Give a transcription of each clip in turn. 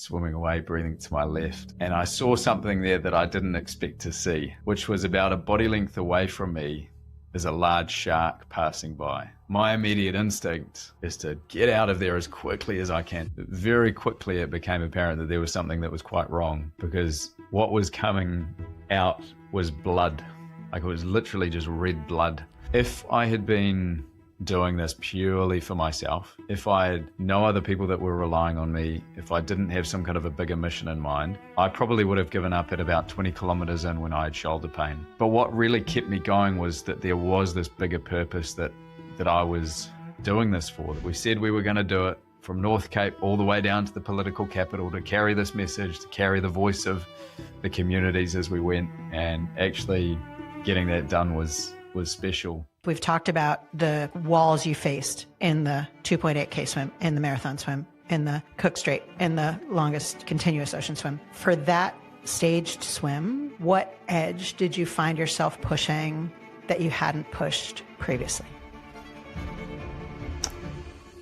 swimming away, breathing to my left. And I saw something there that I didn't expect to see, which was about a body length away from me is a large shark passing by. My immediate instinct is to get out of there as quickly as I can. Very quickly it became apparent that there was something that was quite wrong, because what was coming out was blood. Like, it was literally just red blood. If I had been doing this purely for myself, if I had no other people that were relying on me, if I didn't have some kind of a bigger mission in mind, I probably would have given up at about 20 kilometers in when I had shoulder pain. But what really kept me going was that there was this bigger purpose that I was doing this for. We said we were going to do it from North Cape all the way down to the political capital, to carry this message, to carry the voice of the communities as we went, and actually getting that done was special. We've talked about the walls you faced in the 2.8K swim, in the marathon swim, in the Cook Strait, in the longest continuous ocean swim. For that staged swim, what edge did you find yourself pushing that you hadn't pushed previously?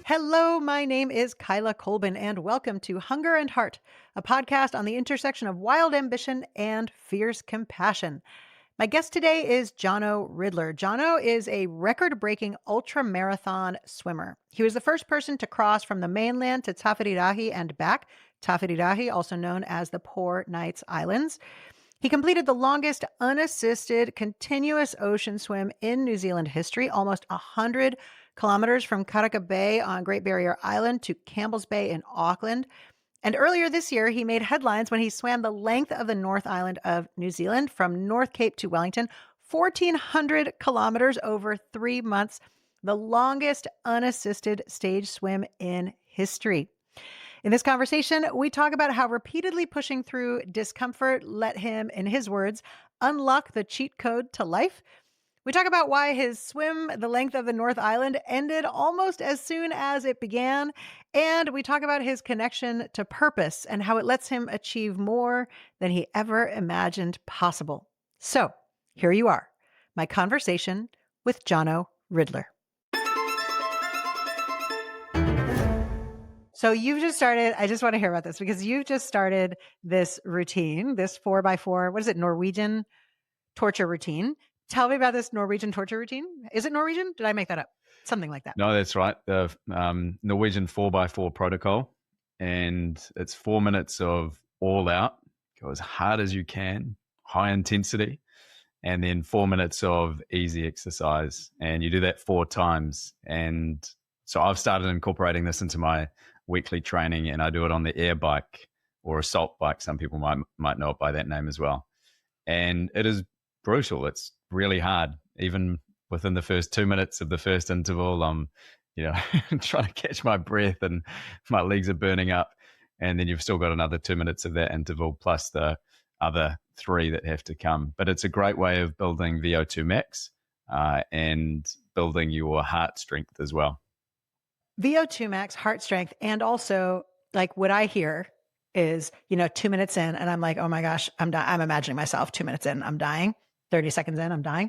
Hello, my name is Kyla Colbin, and welcome to Hunger and Heart, a podcast on the intersection of wild ambition and fierce compassion. My guest today is Jono Ridler. Jono is a record-breaking ultra-marathon swimmer. He was the first person to cross from the mainland to Tawhirirahi and back, Tawhirirahi, also known as the Poor Knights Islands. He completed the longest unassisted continuous ocean swim in New Zealand history, almost 100 kilometers from Karaka Bay on Great Barrier Island to Campbell's Bay in Auckland. And earlier this year, he made headlines when he swam the length of the North Island of New Zealand from North Cape to Wellington, 1,400 kilometers over 3 months, the longest unassisted stage swim in history. In this conversation, we talk about how repeatedly pushing through discomfort let him, in his words, unlock the cheat code to life. We talk about why his swim the length of the North Island ended almost as soon as it began. And we talk about his connection to purpose and how it lets him achieve more than he ever imagined possible. So here you are, my conversation with Jono Ridler. So you've just started, I just want to hear about this because you've just started this routine, this 4x4, what is it, Norwegian torture routine. Tell me about this Norwegian torture routine. Is it Norwegian? Did I make that up? Something like that. No, that's right. The Norwegian 4x4 protocol. And it's 4 minutes of all out, go as hard as you can, high intensity, and then 4 minutes of easy exercise. And you do that 4 times. And so I've started incorporating this into my weekly training, and I do it on the air bike or assault bike. Some people might know it by that name as well. And it is brutal. It's really hard. Even within the first 2 minutes of the first interval, I'm, trying to catch my breath and my legs are burning up. And then you've still got another 2 minutes of that interval plus the other 3 that have to come. But it's a great way of building VO2 max and building your heart strength as well. VO2 max, heart strength, and also like what I hear is, 2 minutes in and I'm like, oh my gosh, I'm imagining myself 2 minutes in, I'm dying. 30 seconds in, I'm dying.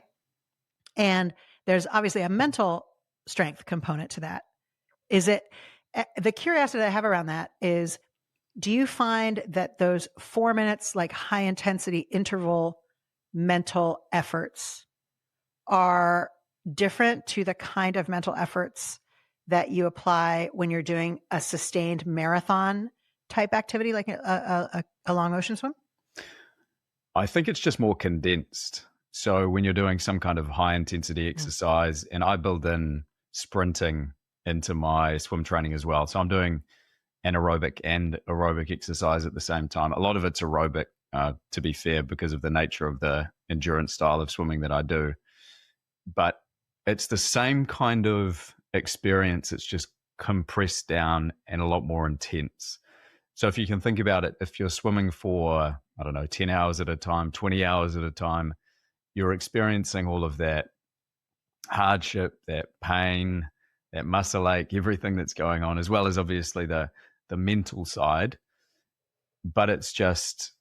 And there's obviously a mental strength component to that. Is it, the curiosity that I have around that is, do you find that those 4 minutes, like high intensity interval mental efforts are different to the kind of mental efforts that you apply when you're doing a sustained marathon type activity, like a long ocean swim? I think it's just more condensed. So when you're doing some kind of high intensity exercise, and I build in sprinting into my swim training as well. So I'm doing anaerobic and aerobic exercise at the same time. A lot of it's aerobic, to be fair, because of the nature of the endurance style of swimming that I do. But it's the same kind of experience. It's just compressed down and a lot more intense. So if you can think about it, if you're swimming for, 10 hours at a time, 20 hours at a time, you're experiencing all of that hardship, that pain, that muscle ache, everything that's going on, as well as obviously the mental side. But it's just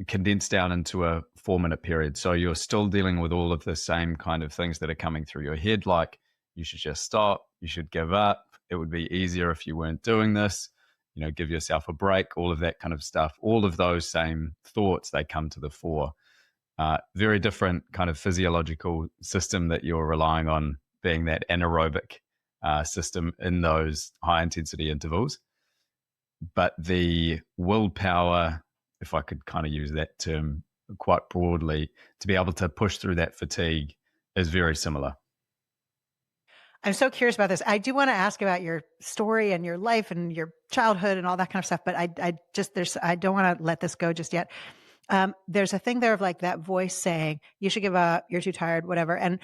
condensed down into a 4 minute period. So you're still dealing with all of the same kind of things that are coming through your head, like you should just stop, you should give up, it would be easier if you weren't doing this. give yourself a break, all of that kind of stuff. All of those same thoughts, they come to the fore. Very different kind of physiological system that you're relying on, being that anaerobic system in those high intensity intervals. But the willpower, if I could kind of use that term quite broadly, to be able to push through that fatigue is very similar. I'm so curious about this. I do want to ask about your story and your life and your childhood and all that kind of stuff, but I don't want to let this go just yet. There's a thing there of like that voice saying, you should give up, you're too tired, whatever. And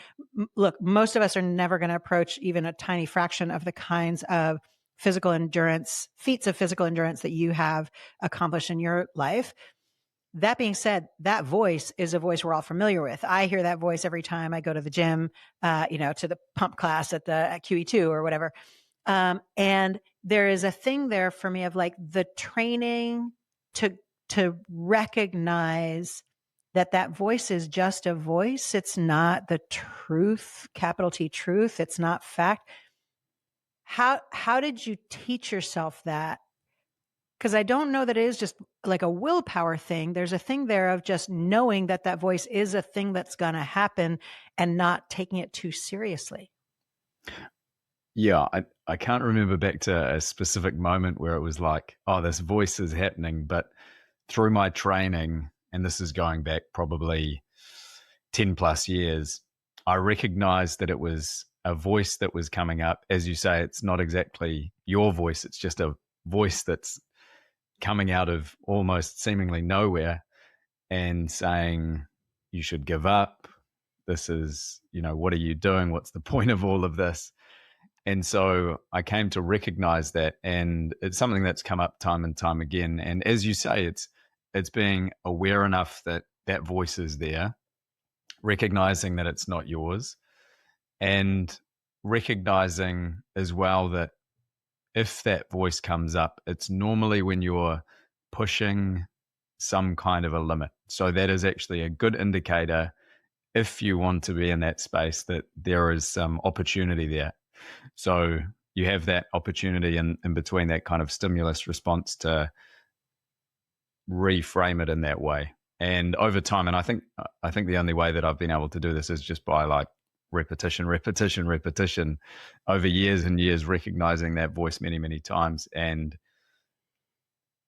look, most of us are never going to approach even a tiny fraction of the kinds of physical endurance, feats of physical endurance that you have accomplished in your life. That being said, that voice is a voice we're all familiar with. I hear that voice every time I go to the gym, to the pump class at QE2 or whatever. And there is a thing there for me of like the training to recognize that voice is just a voice. It's not the truth, capital T truth. It's not fact. How did you teach yourself that? Because I don't know that it is just like a willpower thing. There's a thing there of just knowing that voice is a thing that's going to happen and not taking it too seriously. Yeah, I can't remember back to a specific moment where it was like, oh, this voice is happening. But through my training, and this is going back probably 10 plus years, I recognized that it was a voice that was coming up. As you say, it's not exactly your voice. It's just a voice that's coming out of almost seemingly nowhere and saying, you should give up. This is, what are you doing? What's the point of all of this? And so I came to recognize that, and it's something that's come up time and time again. And as you say, it's being aware enough that that voice is there, recognizing that it's not yours, and recognizing as well that if that voice comes up, it's normally when you're pushing some kind of a limit. So that is actually a good indicator, if you want to be in that space, that there is some opportunity there. So you have that opportunity in between that kind of stimulus response to reframe it in that way. And over time, and I think the only way that I've been able to do this is just by like repetition over years and years, recognizing that voice many, many times. And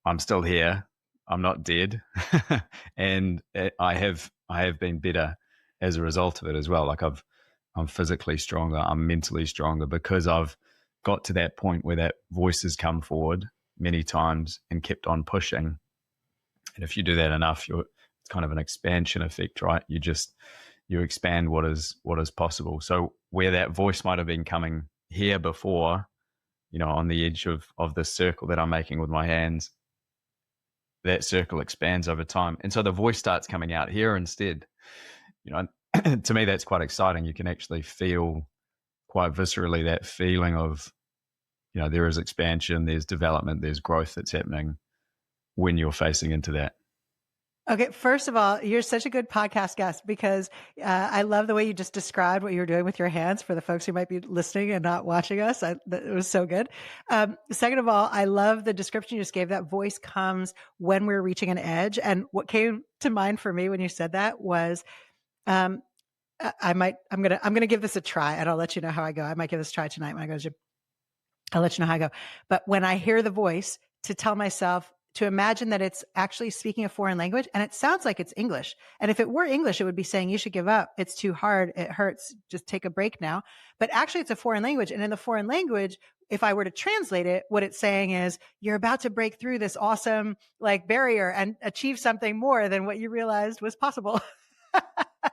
I'm still here. I'm not dead. And I have been better as a result of it as well. Like I'm physically stronger. I'm mentally stronger because I've got to that point where that voice has come forward many times and kept on pushing. And if you do that enough, it's kind of an expansion effect, right? You expand what is possible. So where that voice might have been coming here before, on the edge of this circle that I'm making with my hands, that circle expands over time. And so the voice starts coming out here instead. To me, that's quite exciting. You can actually feel quite viscerally that feeling of, there is expansion, there's development, there's growth that's happening when you're facing into that. Okay, first of all, you're such a good podcast guest because I love the way you just described what you were doing with your hands for the folks who might be listening and not watching us. It was so good. Second of all, I love the description you just gave. That voice comes when we're reaching an edge. And what came to mind for me when you said that was, I'm gonna give this a try, and I'll let you know how I go. I might give this a try tonight when I go to gym. I'll let you know how I go. But when I hear the voice, to tell myself to imagine that it's actually speaking a foreign language, and it sounds like it's English. And if it were English, it would be saying, you should give up. It's too hard. It hurts. Just take a break now. But actually it's a foreign language. And in the foreign language, if I were to translate it, what it's saying is you're about to break through this awesome like barrier and achieve something more than what you realized was possible.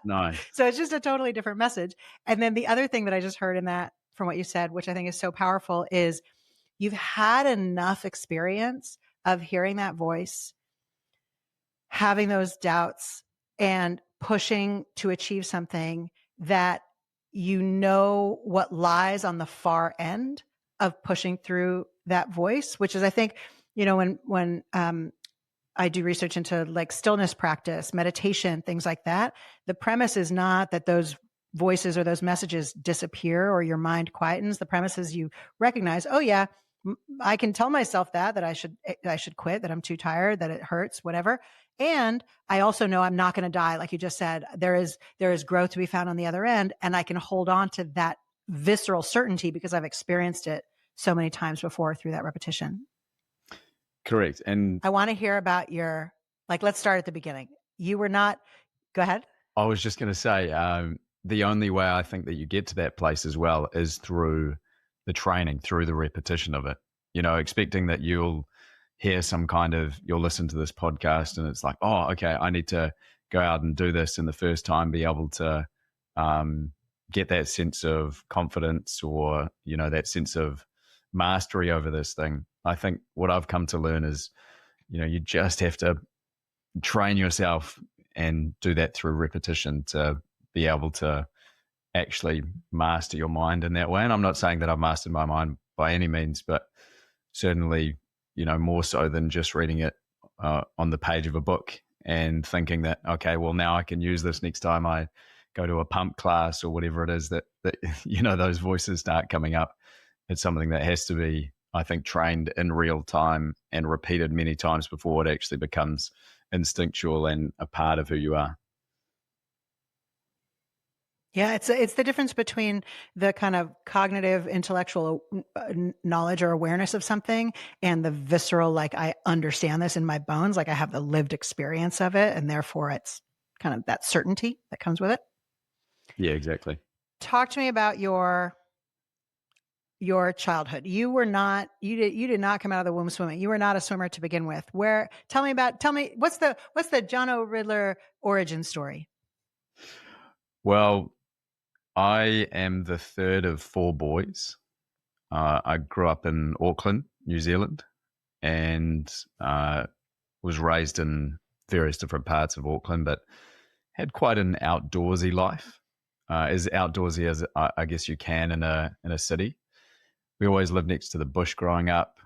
Nice. So it's just a totally different message. And then the other thing that I just heard in that from what you said, which I think is so powerful, is you've had enough experience of hearing that voice, having those doubts and pushing to achieve something that you know what lies on the far end of pushing through that voice, which is, I think, when I do research into like stillness practice, meditation, things like that, the premise is not that those voices or those messages disappear or your mind quietens. The premise is you recognize, oh yeah, I can tell myself that I should quit, that I'm too tired, that it hurts, whatever. And I also know I'm not going to die. Like you just said, there is growth to be found on the other end. And I can hold on to that visceral certainty because I've experienced it so many times before through that repetition. Correct. And I want to hear about let's start at the beginning. You were not, go ahead. I was just going to say, the only way I think that you get to that place as well is through the training, through the repetition of it. Expecting that you'll listen to this podcast and it's like, oh, okay, I need to go out and do this in the first time, be able to get that sense of confidence or, that sense of mastery over this thing. I think what I've come to learn is, you just have to train yourself and do that through repetition to be able to actually master your mind in that way. And I'm not saying that I've mastered my mind by any means, but certainly, more so than just reading it on the page of a book and thinking that, okay, well, now I can use this next time I go to a pump class or whatever it is that those voices start coming up. It's something that has to be, I think, trained in real time and repeated many times before it actually becomes instinctual and a part of who you are. Yeah, it's the difference between the kind of cognitive, intellectual knowledge or awareness of something and the visceral, like I understand this in my bones, like I have the lived experience of it, and therefore it's kind of that certainty that comes with it. Yeah, exactly. Talk to me about your childhood. You did not come out of the womb swimming. You were not a swimmer to begin with. Tell me what's the Jono Ridler origin story? Well, I am the third of four boys. I grew up in Auckland, New Zealand, and was raised in various different parts of Auckland, but had quite an outdoorsy life, as outdoorsy as I guess you can in a city. We always lived next to the bush growing up,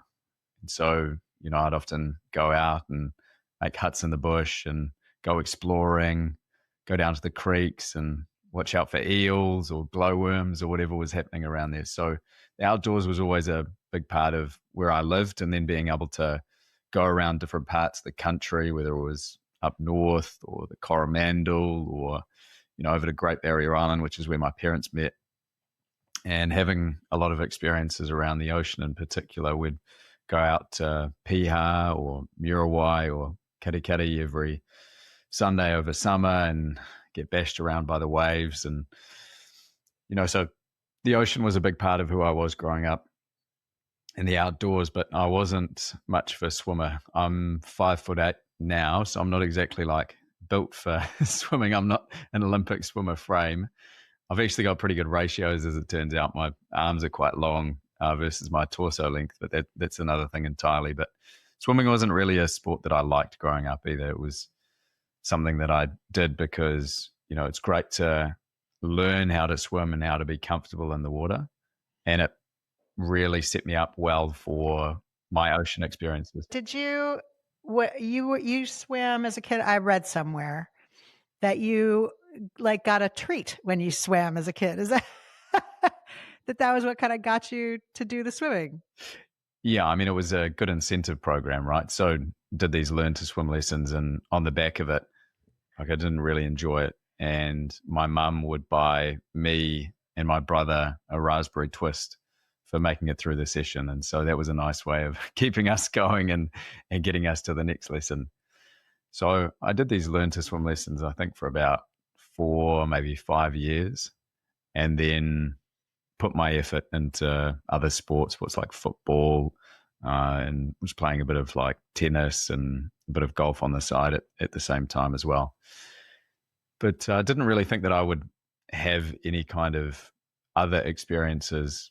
and so I'd often go out and make huts in the bush and go exploring, go down to the creeks and watch out for eels or glowworms or whatever was happening around there. So the outdoors was always a big part of where I lived, and then being able to go around different parts of the country, whether it was up north or the Coromandel or, over to Great Barrier Island, which is where my parents met, and having a lot of experiences around the ocean in particular. We'd go out to Piha or Muriwai or Katikati every Sunday over summer and get bashed around by the waves. And, so the ocean was a big part of who I was growing up in the outdoors, but I wasn't much of a swimmer. I'm 5'8" now, so I'm not exactly like built for swimming. I'm not an Olympic swimmer frame. I've actually got pretty good ratios, as it turns out. My arms are quite long versus my torso length, but that's another thing entirely. But swimming wasn't really a sport that I liked growing up either. It was something that I did because, it's great to learn how to swim and how to be comfortable in the water. And it really set me up well for my ocean experiences. Did you swam as a kid? I read somewhere that you got a treat when you swam as a kid. Is that that was what kind of got you to do the swimming? Yeah, I mean, it was a good incentive program, right? So did these learn to swim lessons, and on the back of it, I didn't really enjoy it. And my mum would buy me and my brother a raspberry twist for making it through the session. And so that was a nice way of keeping us going and getting us to the next lesson. So I did these learn to swim lessons, I think, for about 4, maybe 5 years, and then put my effort into other sports like football, and was playing a bit of like tennis and a bit of golf on the side at the same time as well. But I didn't really think that I would have any kind of other experiences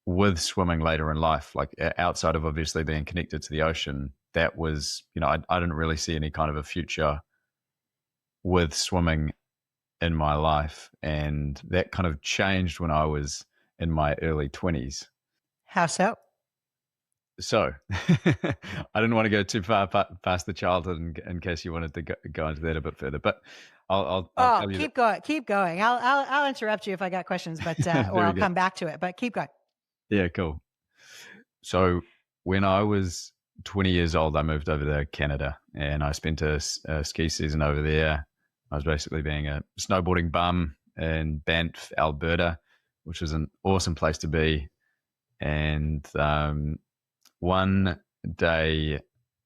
with swimming later in life, like outside of obviously being connected to the ocean. That was, I didn't really see any kind of a future with swimming in my life. And that kind of changed when I was in my early 20s. How so? So I didn't want to go too far past the childhood in case you wanted to go into that a bit further, but I'll tell you keep going. I'll interrupt you if I got questions, but or I'll come back to it, but keep going. Yeah, cool. So when I was 20 years old, I moved over to Canada and I spent a ski season over there. I was basically being a snowboarding bum in Banff, Alberta, which was an awesome place to be. And one day,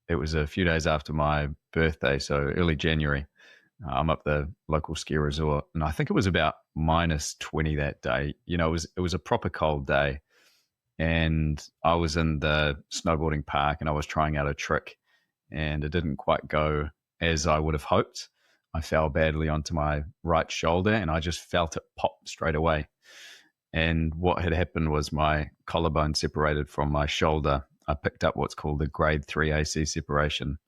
it was a few days after my birthday, so early January. I'm up the local ski resort, and I think it was about minus 20 that day. It was a proper cold day, and I was in the snowboarding park, and I was trying out a trick, and it didn't quite go as I would have hoped. I fell badly onto my right shoulder, and I just felt it pop straight away. And what had happened was my collarbone separated from my shoulder. I picked up what's called a grade 3 AC separation.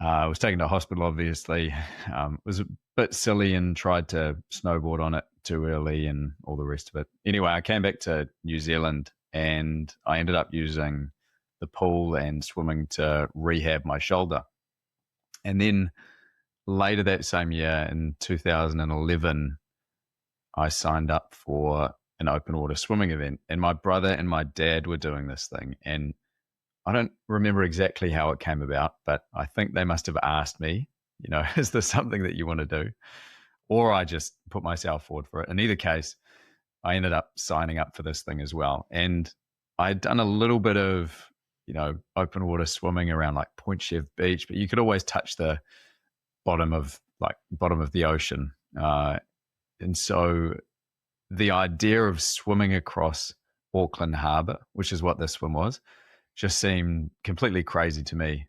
I was taken to hospital, obviously. Was a bit silly and tried to snowboard on it too early and all the rest of it. Anyway, I came back to New Zealand and I ended up using the pool and swimming to rehab my shoulder. And then later that same year in 2011, I signed up for an open water swimming event. And my brother and my dad were doing this thing. And I don't remember exactly how it came about, but I think they must have asked me, is this something that you want to do? Or I just put myself forward for it. In either case, I ended up signing up for this thing as well. And I'd done a little bit of, open water swimming around like Point Chev Beach, but you could always touch the bottom of the ocean. And so the idea of swimming across Auckland Harbour, which is what this swim was, just seemed completely crazy to me.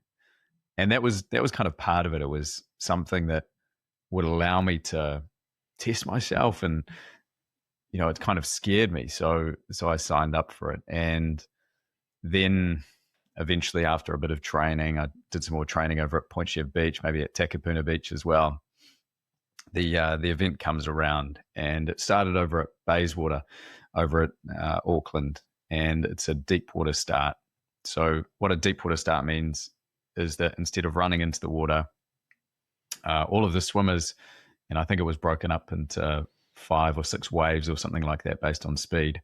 And that was kind of part of it. It was something that would allow me to test myself, and it kind of scared me. So I signed up for it. And then eventually, after a bit of training, I did some more training over at Point Chev Beach, maybe at Takapuna Beach as well. The event comes around, and it started over at Bayswater over at Auckland, and it's a deep water start. So what a deep water start means is that instead of running into the water, all of the swimmers, and I think it was broken up into 5 or 6 waves or something like that based on speed,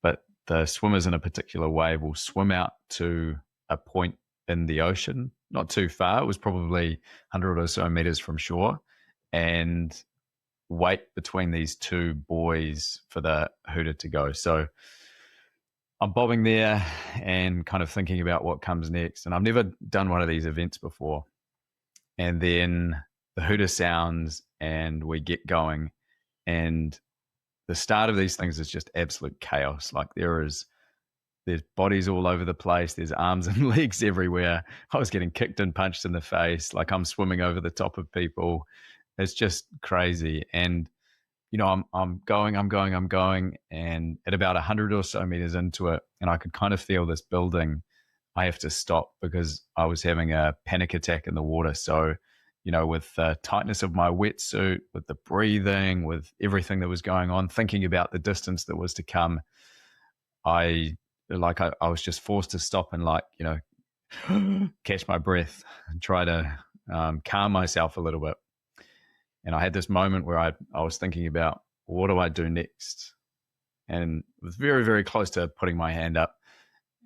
but the swimmers in a particular wave will swim out to a point in the ocean, not too far. It was probably 100 or so meters from shore, and wait between these two buoys for the hooter to go. So I'm bobbing there and kind of thinking about what comes next. And I've never done one of these events before. And then the hooter sounds and we get going. And the start of these things is just absolute chaos. Like there's bodies all over the place. There's arms and legs everywhere. I was getting kicked and punched in the face. Like I'm swimming over the top of people. It's just crazy. And I'm going, and at about 100 or so meters into it, and I could kind of feel this building. I have to stop because I was having a panic attack in the water. So, with the tightness of my wetsuit, with the breathing, with everything that was going on, thinking about the distance that was to come, I was just forced to stop and catch my breath and try to calm myself a little bit. And I had this moment where I was thinking about, what do I do next? And it was very, very close to putting my hand up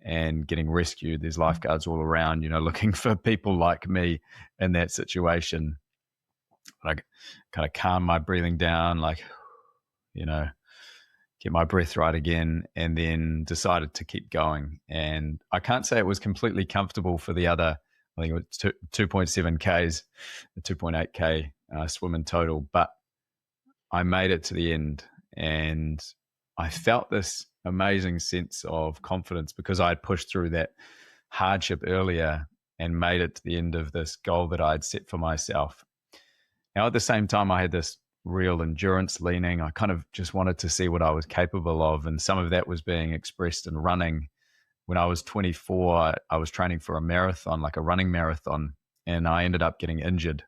and getting rescued. There's lifeguards all around, looking for people like me in that situation. I kind of calm my breathing down, get my breath right again, and then decided to keep going. And I can't say it was completely comfortable for the other, I think it was 2.7 Ks, 2.8 K swim in total, but I made it to the end, and I felt this amazing sense of confidence because I had pushed through that hardship earlier and made it to the end of this goal that I had set for myself. Now, at the same time, I had this real endurance leaning. I kind of just wanted to see what I was capable of, and some of that was being expressed in running. When I was 24, I was training for a marathon, like a running marathon, and I ended up getting injured.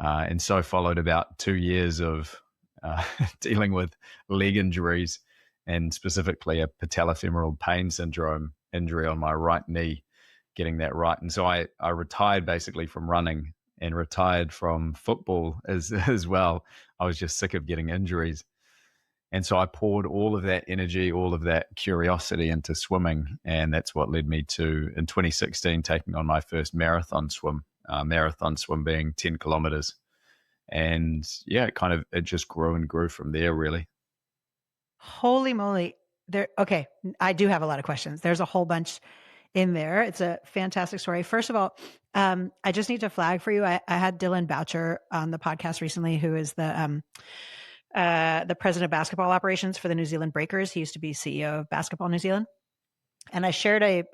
And so followed about 2 years of dealing with leg injuries, and specifically a patellofemoral pain syndrome injury on my right knee, getting that right. And so I retired basically from running and retired from football as well. I was just sick of getting injuries. And so I poured all of that energy, all of that curiosity into swimming. And that's what led me to, in 2016, taking on my first marathon swim being 10 kilometers. And yeah, it just grew and grew from there, really. Holy moly. Okay, I do have a lot of questions. There's a whole bunch in there. It's a fantastic story. First of all, I just need to flag for you. I had Dylan Boucher on the podcast recently, who is the president of basketball operations for the New Zealand Breakers. He used to be CEO of Basketball New Zealand. And I shared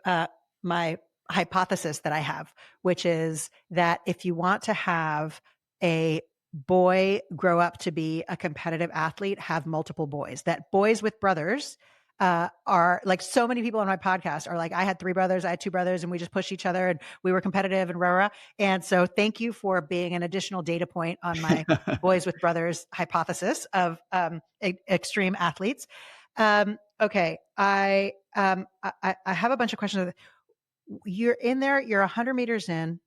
my hypothesis that I have, which is that if you want to have a boy grow up to be a competitive athlete, have multiple boys. That boys with brothers are like, so many people on my podcast are like, I had 3 brothers, I had 2 brothers, and we just pushed each other and we were competitive and rah. And so thank you for being an additional data point on my boys with brothers hypothesis of extreme athletes. Okay. I have a bunch of questions. You're in there, you're 100 meters in,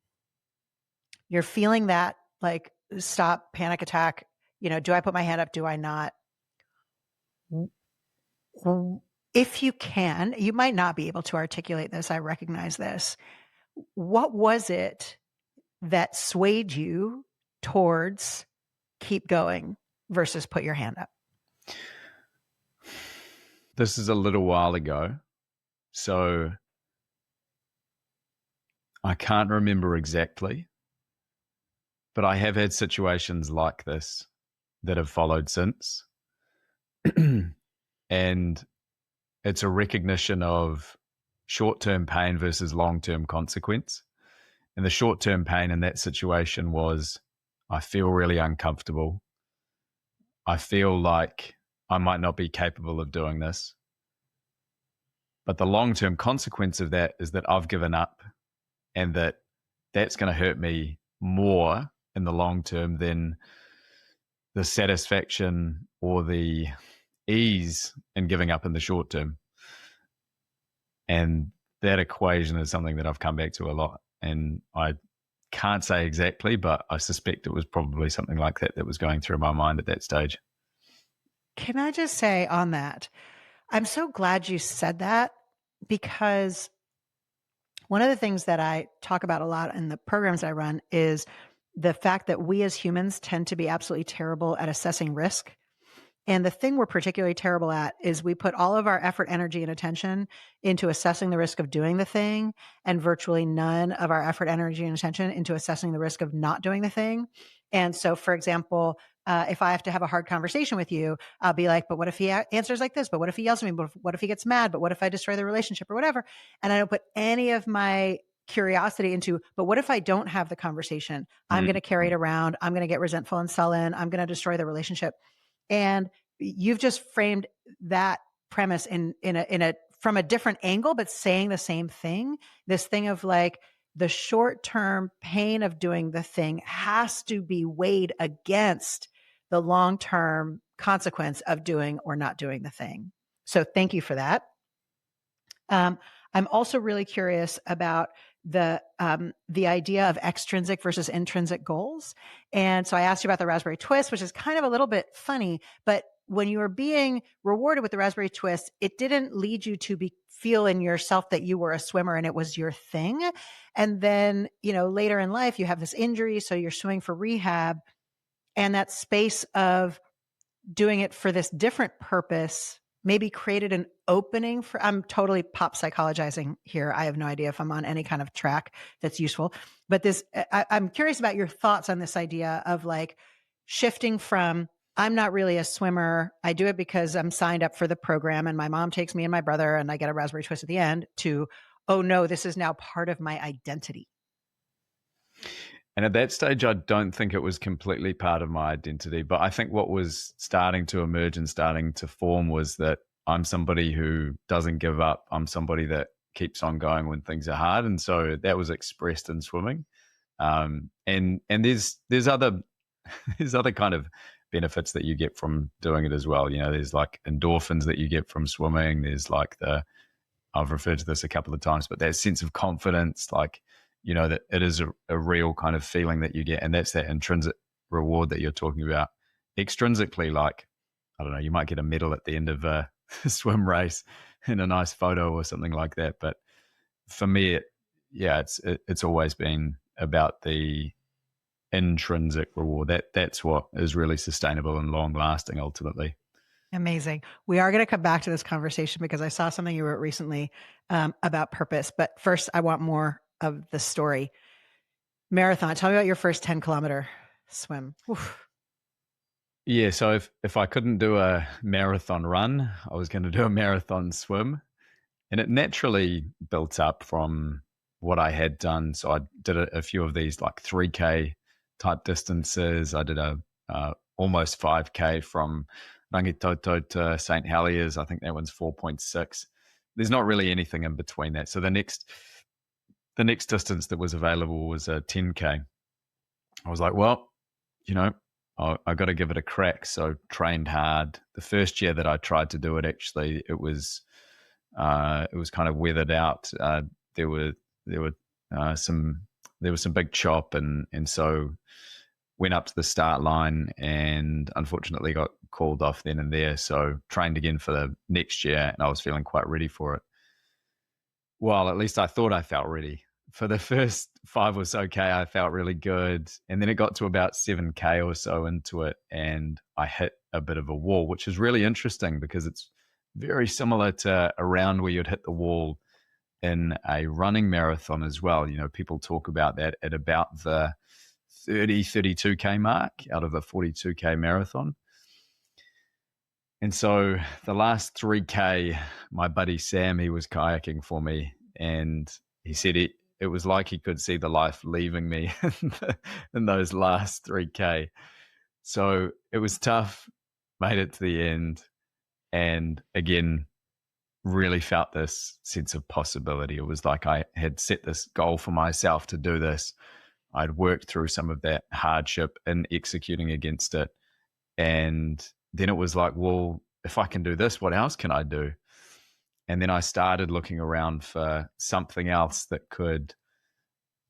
you're feeling that like stop, panic attack, do I put my hand up? Do I not? If you can, you might not be able to articulate this. I recognize this. What was it that swayed you towards keep going versus put your hand up? This is a little while ago, so I can't remember exactly, but I have had situations like this that have followed since. And it's a recognition of short-term pain versus long-term consequence. And the short-term pain in that situation was, I feel really uncomfortable. I feel like I might not be capable of doing this. But the long-term consequence of that is that I've given up, and that's going to hurt me more in the long term than the satisfaction or the ease in giving up in the short term. And that equation is something that I've come back to a lot. And I can't say exactly, but I suspect it was probably something like that was going through my mind at that stage. Can I just say on that, I'm so glad you said that, because one of the things that I talk about a lot in the programs I run is the fact that we as humans tend to be absolutely terrible at assessing risk. And the thing we're particularly terrible at is we put all of our effort, energy, and attention into assessing the risk of doing the thing, and virtually none of our effort, energy, and attention into assessing the risk of not doing the thing. And so, for example, if I have to have a hard conversation with you, I'll be like, but what if he answers like this? But what if he yells at me? But what if he gets mad? But what if I destroy the relationship or whatever? And I don't put any of my curiosity into, but what if I don't have the conversation? I'm going to carry it around. I'm going to get resentful and sullen. I'm going to destroy the relationship. And you've just framed that premise in a from a different angle, but saying the same thing. This thing of like, the short-term pain of doing the thing has to be weighed against the long-term consequence of doing or not doing the thing. So thank you for that. I'm also really curious about the idea of extrinsic versus intrinsic goals. And so I asked you about the raspberry twist, which is kind of a little bit funny, but when you were being rewarded with the raspberry twist, it didn't lead you to feel in yourself that you were a swimmer and it was your thing. And then, later in life, you have this injury, so you're swimming for rehab, and that space of doing it for this different purpose maybe created an opening for, I'm totally pop psychologizing here. I have no idea if I'm on any kind of track that's useful, but I'm curious about your thoughts on this idea of like shifting from, I'm not really a swimmer, I do it because I'm signed up for the program and my mom takes me and my brother and I get a raspberry twist at the end, to, oh no, this is now part of my identity. And at that stage, I don't think it was completely part of my identity, but I think what was starting to emerge and starting to form was that I'm somebody who doesn't give up. I'm somebody that keeps on going when things are hard. And so that was expressed in swimming. And there's other kind of benefits that you get from doing it as well. There's like endorphins that you get from swimming. There's like I've referred to this a couple of times, but that sense of confidence, like, that it is a real kind of feeling that you get. And that's that intrinsic reward that you're talking about. Extrinsically, like, I don't know, you might get a medal at the end of a swim race in a nice photo or something like that. But for me, it's always been about the intrinsic reward. That's what is really sustainable and long lasting ultimately. Amazing. We are going to come back to this conversation because I saw something you wrote recently about purpose. But first, I want more of the story. Marathon. Tell me about your first 10-kilometer swim. Oof. Yeah, so if I couldn't do a marathon run, I was going to do a marathon swim. And it naturally built up from what I had done. So I did a few of these like 3K type distances. I did a almost 5K from Rangitoto to St. Heliers. I think that one's 4.6. There's not really anything in between that. So the next distance that was available was a 10K. I was like, well, I got to give it a crack. So trained hard. The first year that I tried to do it, actually, it was kind of weathered out. There was some big chop, and so went up to the start line and unfortunately got called off then and there. So trained again for the next year, and I was feeling quite ready for it. Well, at least I thought I felt ready. For the first 5 or so K, I felt really good. And then it got to about 7K or so into it, and I hit a bit of a wall, which is really interesting because it's very similar to around where you'd hit the wall in a running marathon as well. People talk about that at about the 32K mark out of a 42K marathon. And so the last 3K, my buddy Sam, he was kayaking for me, and he said it was like he could see the life leaving me in those last 3K. So it was tough, made it to the end, and again, really felt this sense of possibility. It was like I had set this goal for myself to do this. I'd worked through some of that hardship in executing against it. And then it was like, well, if I can do this, what else can I do? And then I started looking around for something else that could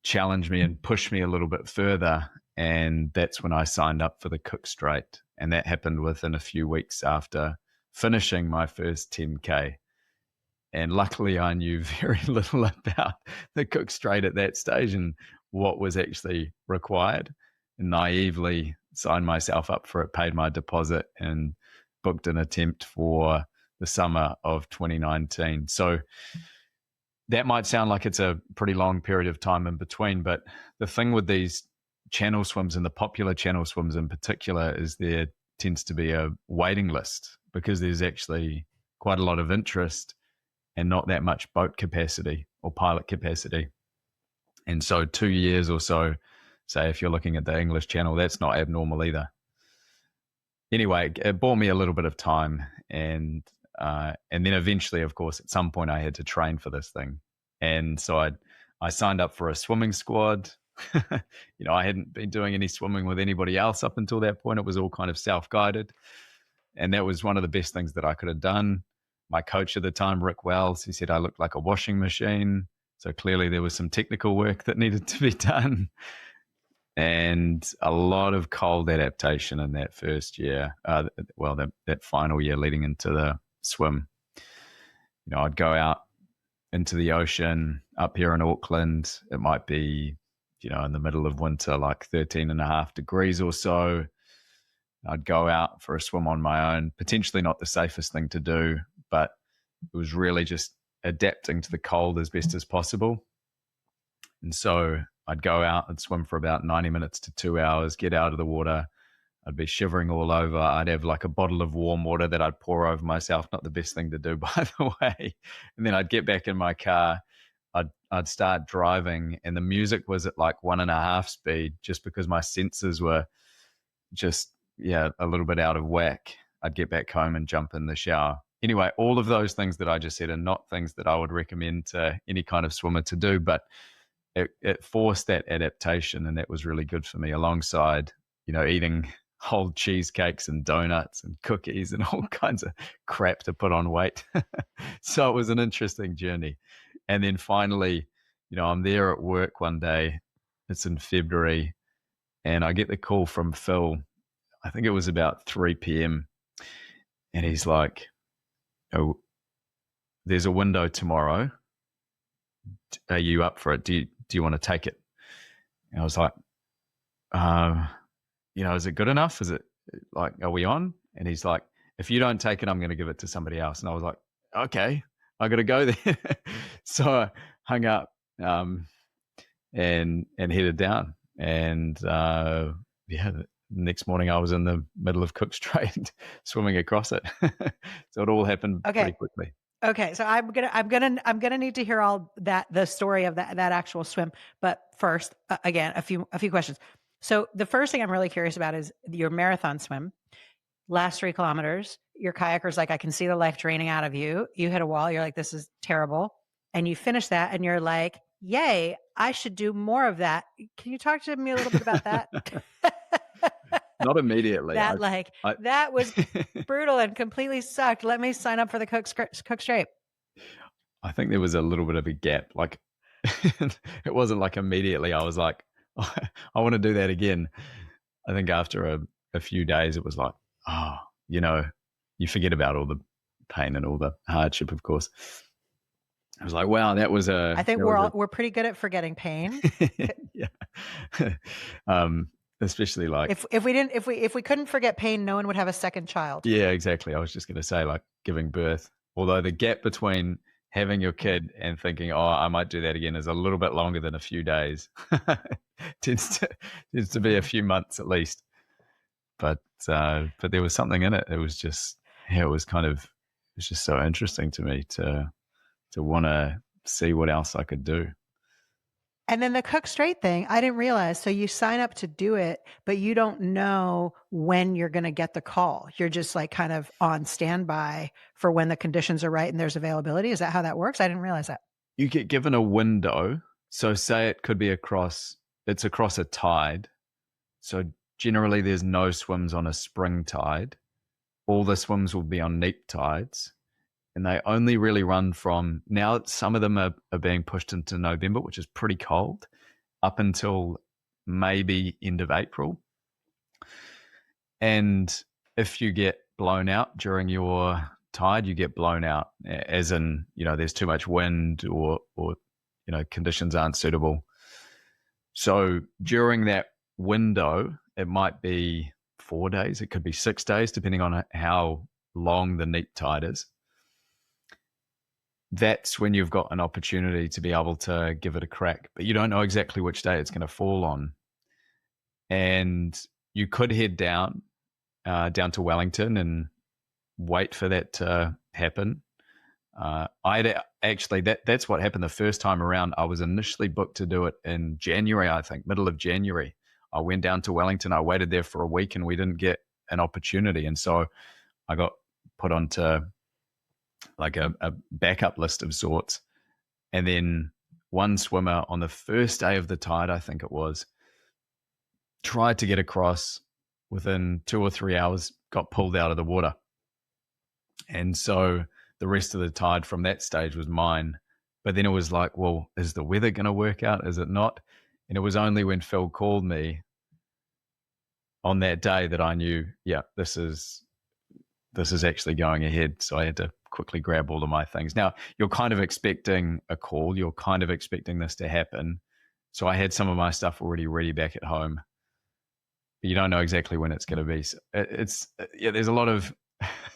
challenge me and push me a little bit further. And that's when I signed up for the Cook Strait. And that happened within a few weeks after finishing my first 10K. And luckily, I knew very little about the Cook Strait at that stage and what was actually required. And naively signed myself up for it, paid my deposit, and booked an attempt for the summer of 2019. So that might sound like it's a pretty long period of time in between, but the thing with these channel swims, and the popular channel swims in particular, is there tends to be a waiting list because there's actually quite a lot of interest and not that much boat capacity or pilot capacity. And so 2 years or so, say if you're looking at the English Channel, that's not abnormal either. Anyway, it bought me a little bit of time, and then eventually, of course, at some point I had to train for this thing. And so I signed up for a swimming squad. I hadn't been doing any swimming with anybody else up until that point. It was all kind of self-guided. And that was one of the best things that I could have done. My coach at the time, Rick Wells, he said I looked like a washing machine. So clearly there was some technical work that needed to be done. And a lot of cold adaptation in that first year. That final year leading into the swim. I'd go out into the ocean up here in Auckland. It might be, in the middle of winter, like 13.5 degrees or so. I'd go out for a swim on my own, potentially not the safest thing to do, but it was really just adapting to the cold as best as possible. And so I'd go out and swim for about 90 minutes to 2 hours, get out of the water. I'd be shivering all over. I'd have like a bottle of warm water that I'd pour over myself. Not the best thing to do, by the way. And then I'd get back in my car. I'd start driving, and the music was at like 1.5 speed just because my senses were just, a little bit out of whack. I'd get back home and jump in the shower. Anyway, all of those things that I just said are not things that I would recommend to any kind of swimmer to do, but it forced that adaptation, and that was really good for me, alongside, eating whole cheesecakes and donuts and cookies and all kinds of crap to put on weight. So it was an interesting journey. And then finally, I'm there at work one day, it's in February, and I get the call from Phil. I think it was about 3 p.m. And he's like, oh, there's a window tomorrow. Are you up for it? Do you want to take it? And I was like, is it good enough? Is it like, are we on? And he's like, if you don't take it, I'm going to give it to somebody else. And I was like, okay, I got to go there. So I hung up and headed down. And the next morning I was in the middle of Cook Strait swimming across it. So it all happened pretty quickly. Okay, so I'm gonna need to hear all that, the story of that actual swim. But first, again, a few questions. So the first thing I'm really curious about is your marathon swim, last 3 kilometers. Your kayaker's like, I can see the life draining out of you. You hit a wall. You're like, this is terrible, and you finish that, and you're like, yay, I should do more of that. Can you talk to me a little bit about that? Not immediately. That was brutal and completely sucked. Let me sign up for the Cook Strait. I think there was a little bit of a gap. Like, it wasn't like immediately I was like, oh, I want to do that again. I think after a few days, it was like, you forget about all the pain and all the hardship, of course. I was like, wow, that was a... I think we're pretty good at forgetting pain. Yeah. Especially like if we couldn't forget pain, no one would have a second child. Yeah, exactly. I was just going to say, like, giving birth. Although the gap between having your kid and thinking, oh, I might do that again, is a little bit longer than a few days. tends to be a few months at least. But there was something in it. It was just, it was just so interesting to me to want to see what else I could do. And then the Cook Strait thing, I didn't realize. So you sign up to do it, but you don't know when you're going to get the call. You're just like kind of on standby for when the conditions are right and there's availability. Is that how that works? I didn't realize that. You get given a window. So say it could be across a tide. So generally there's no swims on a spring tide. All the swims will be on neap tides. And they only really run from now. Some of them are being pushed into November, which is pretty cold, up until maybe end of April. And if you get blown out during your tide, you get blown out, as in, there's too much wind or conditions aren't suitable. So during that window, it might be 4 days, it could be 6 days, depending on how long the neap tide is. That's when you've got an opportunity to be able to give it a crack, but you don't know exactly which day it's going to fall on. And you could head down to Wellington and wait for that to happen. That's what happened the first time around. I was initially booked to do it in January, I think, middle of January. I went down to Wellington. I waited there for a week and we didn't get an opportunity. And so I got put onto like a backup list of sorts. And then one swimmer on the first day of the tide, I think it was, tried to get across. Within 2 or 3 hours, got pulled out of the water. And so the rest of the tide from that stage was mine. But then it was like, well, is the weather going to work out? Is it not? And it was only when Phil called me on that day that I knew, yeah, this is actually going ahead. So I had to quickly grab all of my things. Now, you're kind of expecting a call. You're kind of expecting this to happen. So I had some of my stuff already ready back at home. But you don't know exactly when it's going to be. So there's a lot of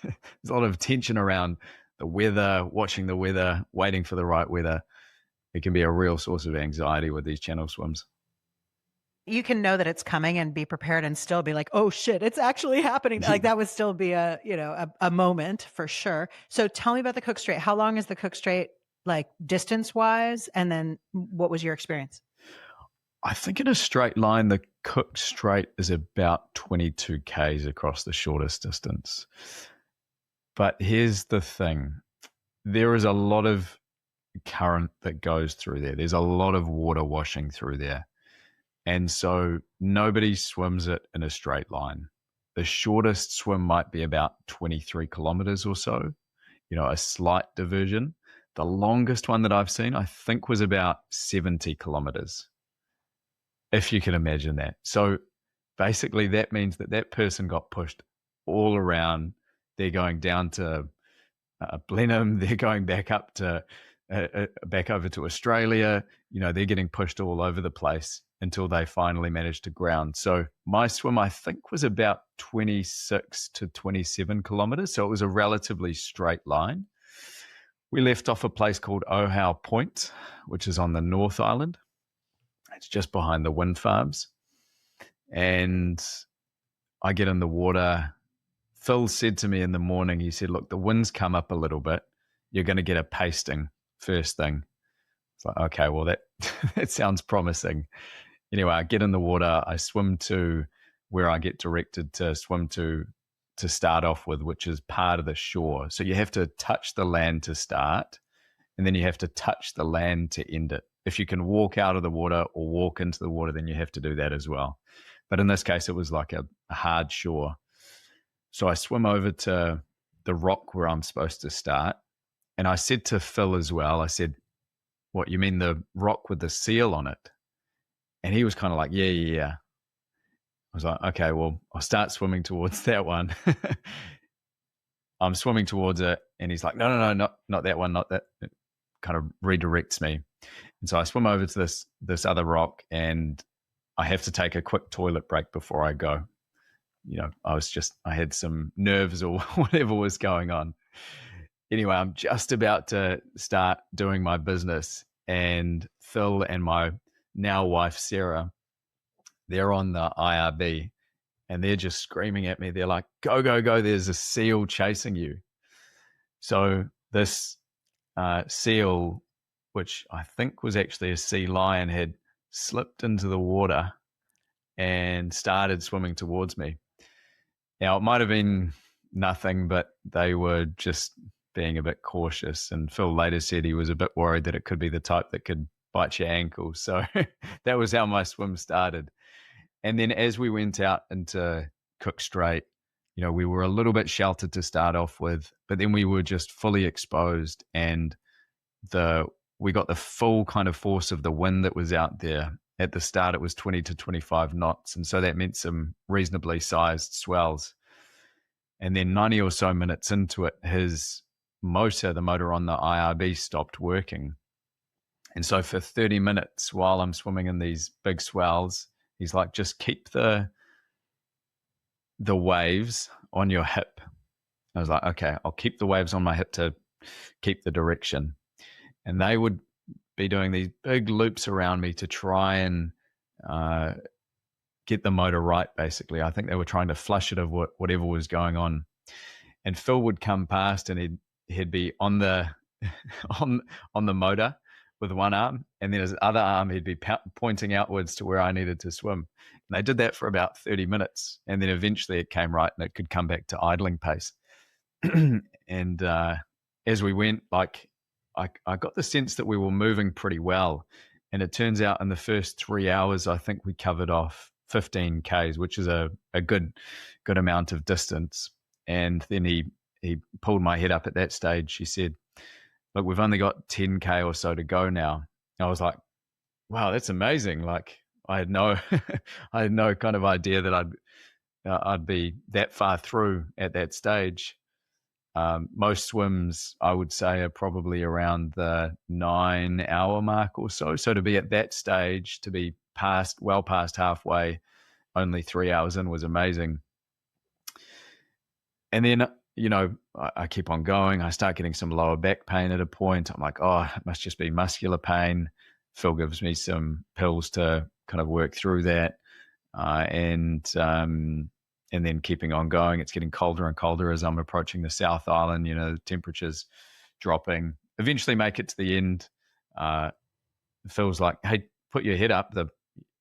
there's a lot of tension around the weather, watching the weather, waiting for the right weather. It can be a real source of anxiety with these channel swims. You can know that it's coming and be prepared and still be like, oh shit, it's actually happening. Like that would still be a moment for sure. So tell me about the Cook Strait. How long is the Cook Strait, like distance wise? And then what was your experience? I think in a straight line, the Cook Strait is about 22 Ks across the shortest distance. But here's the thing. There is a lot of current that goes through there. There's a lot of water washing through there. And so nobody swims it in a straight line. The shortest swim might be about 23 kilometers or so, a slight diversion. The longest one that I've seen, I think, was about 70 kilometers, if you can imagine that. So basically that means that person got pushed all around. They're going down to Blenheim. They're going back up to back over to Australia. They're getting pushed all over the place until they finally manage to ground. So my swim, I think, was about 26 to 27 kilometers. So it was a relatively straight line. We left off a place called Ohau Point, which is on the North Island. It's just behind the wind farms. And I get in the water. Phil said to me in the morning, he said, look, the wind's come up a little bit. You're going to get a pasting first thing. It's like, okay, well, that sounds promising. Anyway, I get in the water. I swim to where I get directed to swim to start off with, which is part of the shore. So you have to touch the land to start, and then you have to touch the land to end it. If you can walk out of the water or walk into the water, then you have to do that as well. But in this case, it was like a hard shore. So I swim over to the rock where I'm supposed to start. And I said to Phil as well, I said, what, you mean the rock with the seal on it? And he was kind of like, yeah. I was like, okay, well, I'll start swimming towards that one. I'm swimming towards it. And he's like, no, not that one, not that. It kind of redirects me. And so I swim over to this other rock, and I have to take a quick toilet break before I go. I had some nerves or whatever was going on. Anyway, I'm just about to start doing my business, and Phil and my now wife, Sarah, they're on the IRB, and they're just screaming at me. They're like, go, there's a seal chasing you. So this seal, which I think was actually a sea lion, had slipped into the water and started swimming towards me. Now, it might have been nothing, but they were just being a bit cautious. And Phil later said he was a bit worried that it could be the type that could bite your ankle. So that was how my swim started. And then as we went out into Cook Strait, we were a little bit sheltered to start off with, but then we were just fully exposed, and we got the full kind of force of the wind that was out there. At the start, it was 20 to 25 knots. And so that meant some reasonably sized swells. And then 90 or so minutes into it, the motor on the IRB stopped working. And so for 30 minutes while I'm swimming in these big swells, he's like, just keep the waves on your hip. I was like, okay, I'll keep the waves on my hip to keep the direction. And they would be doing these big loops around me to try and get the motor right, basically. I think they were trying to flush it of whatever was going on. And Phil would come past, and he'd be on the on the motor with one arm, and then his other arm he'd be pointing outwards to where I needed to swim. And they did that for about 30 minutes, and then eventually it came right, and it could come back to idling pace. And as we went, I got the sense that we were moving pretty well. And it turns out in the first 3 hours, I think we covered off 15 Ks, which is a good amount of distance. And then he pulled my head up at that stage. He said, look, we've only got 10K or so to go now. I was like, wow, that's amazing. Like, I had no kind of idea that I'd be that far through at that stage. Most swims, I would say, are probably around the 9-hour mark or so. So to be at that stage, to be well past halfway, only 3 hours in, was amazing. And then, I keep on going. I start getting some lower back pain at a point. I'm like, oh, it must just be muscular pain. Phil gives me some pills to kind of work through that. And then keeping on going. It's getting colder and colder as I'm approaching the South Island. The temperature's dropping. Eventually make it to the end. Phil's like, hey, put your head up.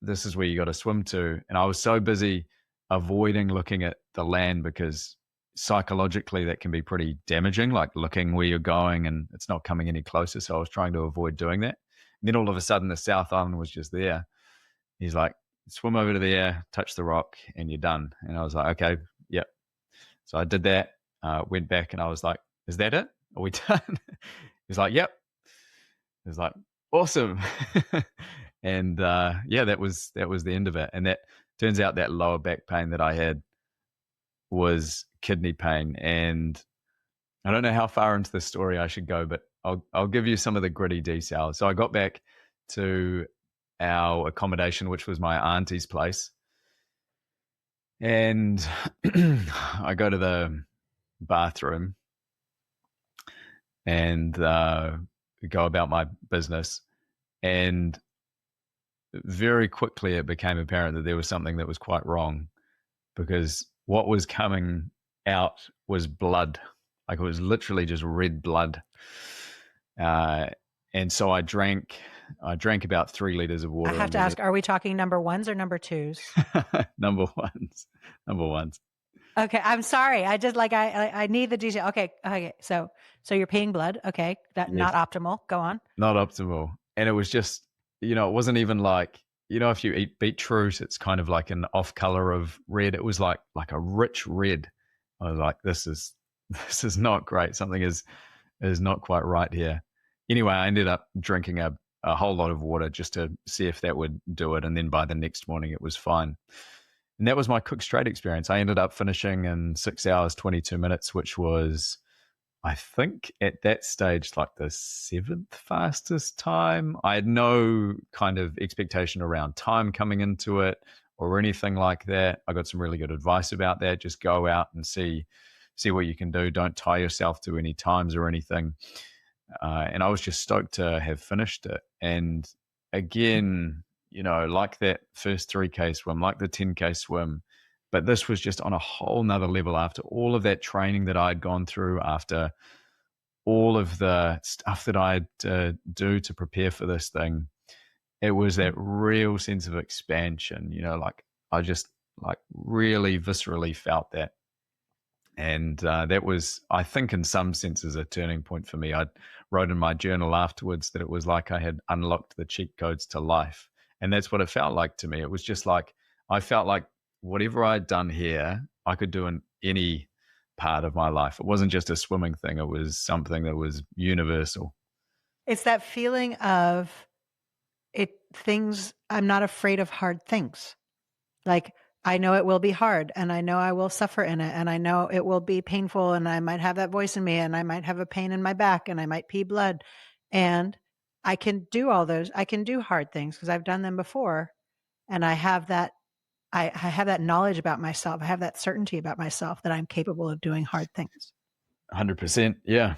This is where you got to swim to. And I was so busy avoiding looking at the land, because psychologically that can be pretty damaging, like looking where you're going and it's not coming any closer. So I was trying to avoid doing that. And then all of a sudden the South Island was just there. He's like, swim over to there, touch the rock, and you're done. And I was like, okay, yep. So I did that, went back, and I was like, is that it? Are we done? He's like, yep. He was like, awesome. And that was the end of it. And that turns out that lower back pain that I had was kidney pain. And I don't know how far into the story I should go, but I'll give you some of the gritty details. So I got back to our accommodation, which was my auntie's place, and I go to the bathroom and go about my business. And very quickly it became apparent that there was something that was quite wrong, because what was coming out was blood. Like, it was literally just red blood. And so I drank about 3 liters of water. I have to ask, are we talking number ones or number twos? Number ones. Okay, I'm sorry. I just I need the detail. Okay. So you're peeing blood. Okay, that Yes. not optimal. Go on. Not optimal. And it was just, it wasn't even like, if you eat beetroot, it's kind of like an off color of red. It was like a rich red. I was like, this is not great. Something is not quite right here. Anyway, I ended up drinking a whole lot of water just to see if that would do it. And then by the next morning, it was fine. And that was my Cook Strait experience. I ended up finishing in 6 hours, 22 minutes, which was, I think at that stage, like the 7th fastest time. I had no kind of expectation around time coming into it or anything like that. I got some really good advice about that. Just go out and see what you can do. Don't tie yourself to any times or anything. And I was just stoked to have finished it. And again, like that first 3K swim, like the 10K swim, but this was just on a whole nother level after all of that training that I'd gone through, after all of the stuff that I had to do to prepare for this thing. It was that real sense of expansion, like I just really viscerally felt that. And that was, I think, in some senses, a turning point for me. I wrote in my journal afterwards that it was like I had unlocked the cheat codes to life. And that's what it felt like to me. It was just like, I felt like whatever I'd done here, I could do in any part of my life. It wasn't just a swimming thing. It was something that was universal. It's that feeling of I'm not afraid of hard things. Like, I know it will be hard, and I know I will suffer in it, and I know it will be painful, and I might have that voice in me, and I might have a pain in my back, and I might pee blood. And I can do all those. I can do hard things because I've done them before. And I have that knowledge about myself. I have that certainty about myself that I'm capable of doing hard things. 100%. Yeah,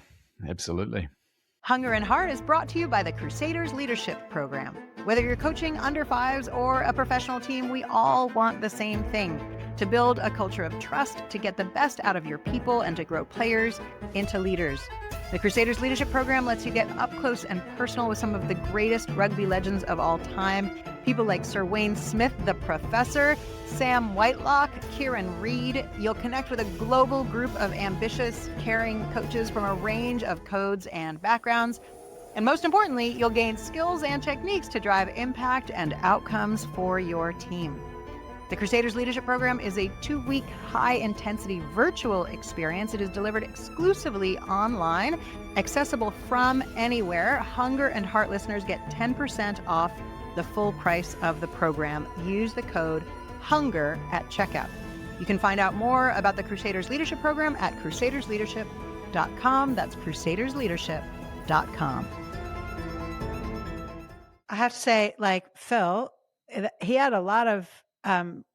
absolutely. Hunger and Heart is brought to you by the Crusaders Leadership Program. Whether you're coaching under fives or a professional team, we all want the same thing: to build a culture of trust, to get the best out of your people, and to grow players into leaders. The Crusaders Leadership Program lets you get up close and personal with some of the greatest rugby legends of all time. People like Sir Wayne Smith, the Professor, Sam Whitelock, Kieran Reid. You'll connect with a global group of ambitious, caring coaches from a range of codes and backgrounds. And most importantly, you'll gain skills and techniques to drive impact and outcomes for your team. The Crusaders Leadership Program is a 2-week high-intensity virtual experience. It is delivered exclusively online, accessible from anywhere. Hunger and Heart listeners get 10% off the full price of the program. Use the code HUNGER at checkout. You can find out more about the Crusaders Leadership Program at crusadersleadership.com. That's crusadersleadership.com. I have to say, Phil, he had a lot of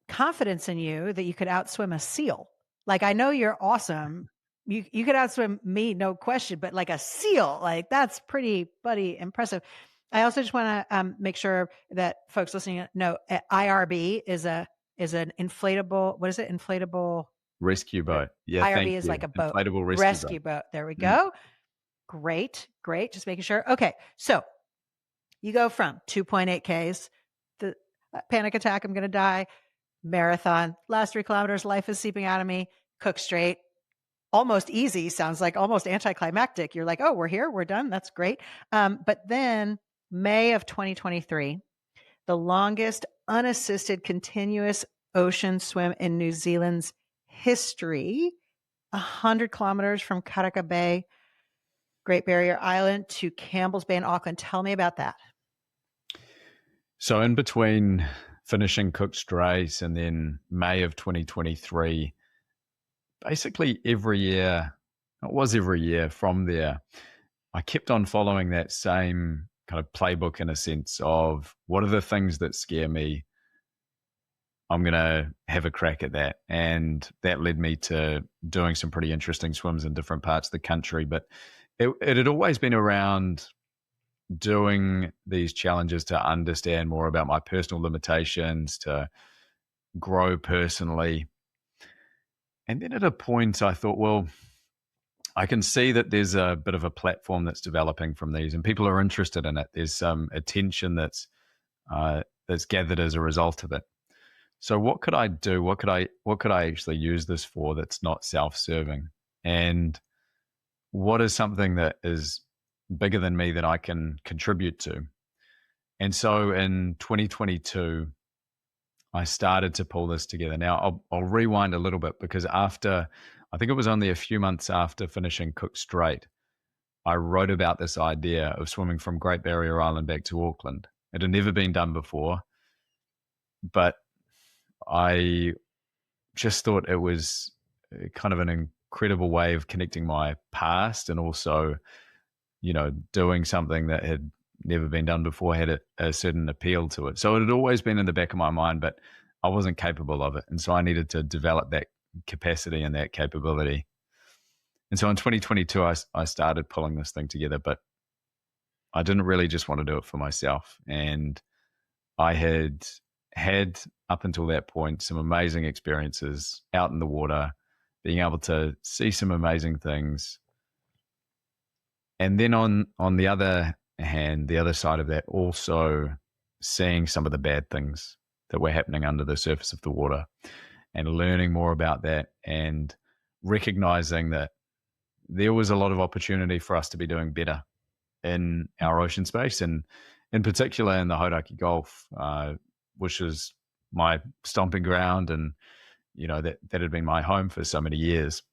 confidence in you that you could outswim a seal. I know you're awesome. You could outswim me, no question, but a seal, that's pretty bloody impressive. I also just want to make sure that folks listening know IRB is an inflatable. What is it? Inflatable rescue boat. Yeah, IRB is like a boat. Inflatable rescue boat. There we go. Great. Just making sure. Okay, so you go from 2.8 Ks, the panic attack, I'm going to die, marathon, last 3 kilometers, life is seeping out of me, Cook Strait, almost easy, sounds like almost anticlimactic. You're like, oh, we're here, we're done, that's great. But then May of 2023, the longest unassisted continuous ocean swim in New Zealand's history, 100 kilometers from Karaka Bay, Great Barrier Island to Campbell's Bay in Auckland. Tell me about that. So in between finishing Cook Strait and then May of 2023, basically every year, it was every year from there, I kept on following that same kind of playbook in a sense of what are the things that scare me? I'm going to have a crack at that. And that led me to doing some pretty interesting swims in different parts of the country. But it had always been around doing these challenges to understand more about my personal limitations, to grow personally. And then at a point, I thought, well, I can see that there's a bit of a platform that's developing from these, and people are interested in it. There's some attention that's gathered as a result of it. So what could I do? What could I actually use this for that's not self-serving? And what is something that is bigger than me that I can contribute to? And so in 2022, I started to pull this together. Now I'll rewind a little bit, because after, I think it was only a few months after finishing Cook Strait, I wrote about this idea of swimming from Great Barrier Island back to Auckland. It had never been done before, but I just thought it was kind of an incredible way of connecting my past, and also, doing something that had never been done before had a certain appeal to it. So it had always been in the back of my mind, but I wasn't capable of it. And so I needed to develop that capacity and that capability. And so in 2022, I started pulling this thing together, but I didn't really just want to do it for myself. And I had up until that point some amazing experiences out in the water, being able to see some amazing things. And then on the other hand, the other side of that, also seeing some of the bad things that were happening under the surface of the water, and learning more about that, and recognizing that there was a lot of opportunity for us to be doing better in our ocean space, and in particular in the Hauraki Gulf, which is my stomping ground, and that had been my home for so many years.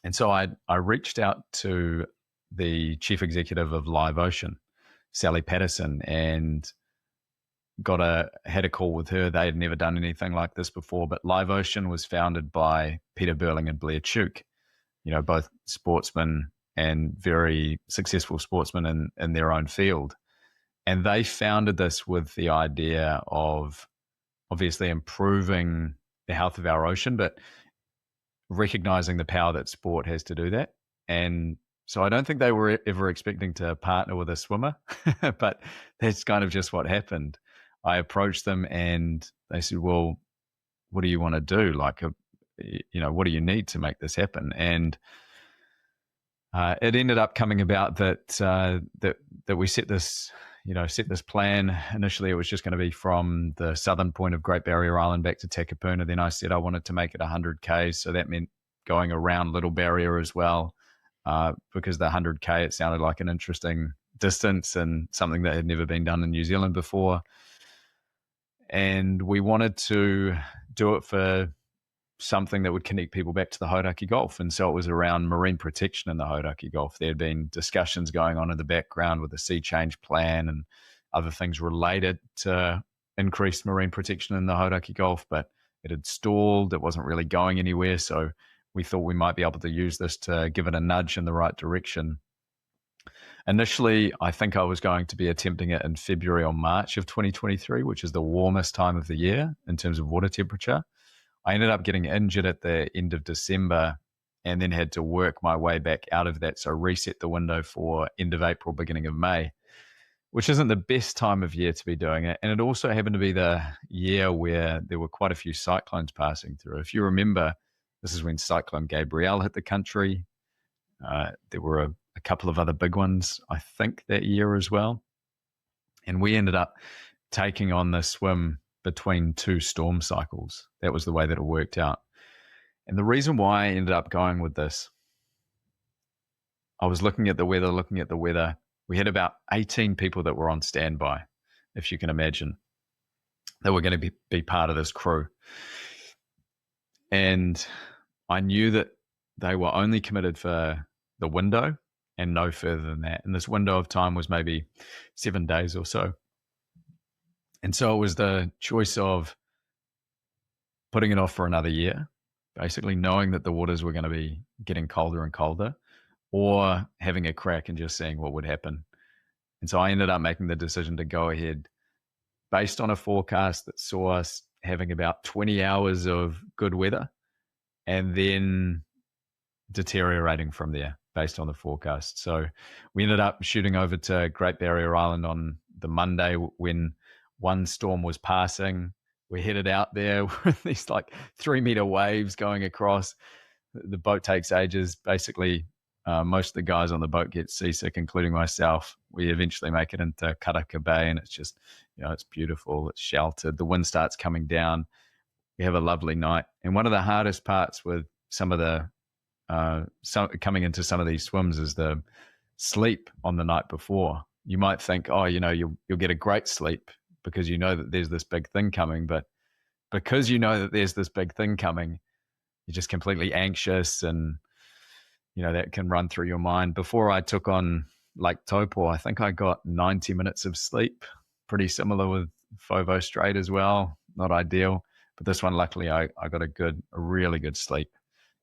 And so I reached out to the chief executive of Live Ocean, Sally Patterson, and had a call with her. They had never done anything like this before, but Live Ocean was founded by Peter Burling and Blair Tuke, both sportsmen and very successful sportsmen in their own field. And they founded this with the idea of obviously improving the health of our ocean, but recognizing the power that sport has to do that. And so I don't think they were ever expecting to partner with a swimmer, but that's kind of just what happened. I approached them and they said, well, what do you want to do? Like, what do you need to make this happen? And it ended up coming about that we set this plan. Initially, it was just going to be from the southern point of Great Barrier Island back to Takapuna. Then I said I wanted to make it 100 Ks, so that meant going around Little Barrier as well, because the 100 K, it sounded like an interesting distance and something that had never been done in New Zealand before. And we wanted to do it for something that would connect people back to the Hauraki Gulf. And so it was around marine protection in the Hauraki Gulf. There had been discussions going on in the background with the sea change plan and other things related to increased marine protection in the Hauraki Gulf, but it had stalled. It wasn't really going anywhere. So we thought we might be able to use this to give it a nudge in the right direction. Initially, I think I was going to be attempting it in February or March of 2023, which is the warmest time of the year in terms of water temperature. I ended up getting injured at the end of December and then had to work my way back out of that. So reset the window for end of April, beginning of May, which isn't the best time of year to be doing it. And it also happened to be the year where there were quite a few cyclones passing through. If you remember, this is when Cyclone Gabrielle hit the country. There were a couple of other big ones, I think, that year as well. And we ended up taking on the swim between two storm cycles. That was the way that it worked out. And the reason why I ended up going with this, I was looking at the weather. We had about 18 people that were on standby, if you can imagine, that were going to be part of this crew. And I knew that they were only committed for the window and no further than that. And this window of time was maybe 7 days or so. And so it was the choice of putting it off for another year basically knowing that the waters were going to be getting colder and colder, or having a crack and just seeing what would happen. And so I ended up making the decision to go ahead based on a forecast that saw us having about 20 hours of good weather and then deteriorating from there based on the forecast. So we ended up shooting over to Great Barrier Island on the Monday when one storm was passing. We headed out there with these like 3-meter waves going across. The boat takes ages. Basically, most of the guys on the boat get seasick, including myself. We eventually make it into Karaka Bay, and it's just, it's beautiful. It's sheltered. The wind starts coming down. We have a lovely night. And one of the hardest parts with some of the coming into some of these swims is the sleep on the night before. You might think, you'll get a great sleep because you know that there's this big thing coming, but because you know that there's this big thing coming, you're just completely anxious, and that can run through your mind. Before I took on Lake Taupo, I think I got 90 minutes of sleep, pretty similar with Fovo Strait as well. Not ideal, but this one, luckily, I got a really good sleep.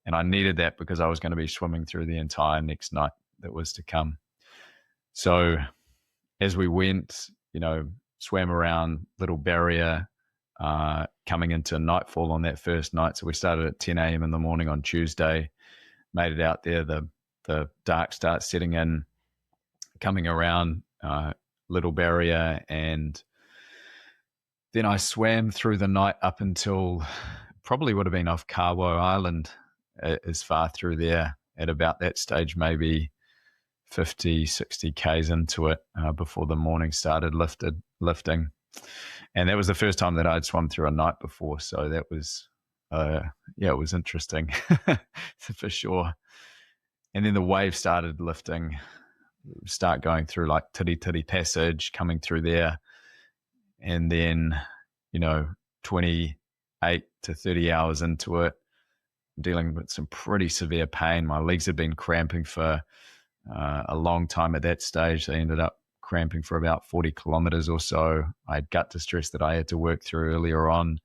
And I needed that because I was going to be swimming through the entire next night that was to come. So as we went, swam around Little Barrier, coming into nightfall on that first night. So we started at 10 a.m. in the morning on Tuesday, made it out there. The dark starts setting in, coming around Little Barrier. And then I swam through the night up until probably would have been off Carwo Island, as far through there at about that stage, maybe 50, 60 Ks into it before the morning started lifting. And that was the first time that I'd swum through a night before. So that was, it was interesting for sure. And then the wave started lifting, start going through like Tiri Tiri Passage, coming through there. And then, 28 to 30 hours into it, dealing with some pretty severe pain. My legs had been cramping for a long time at that stage. They ended up cramping for about 40 kilometers or so. I had gut distress that I had to work through earlier on.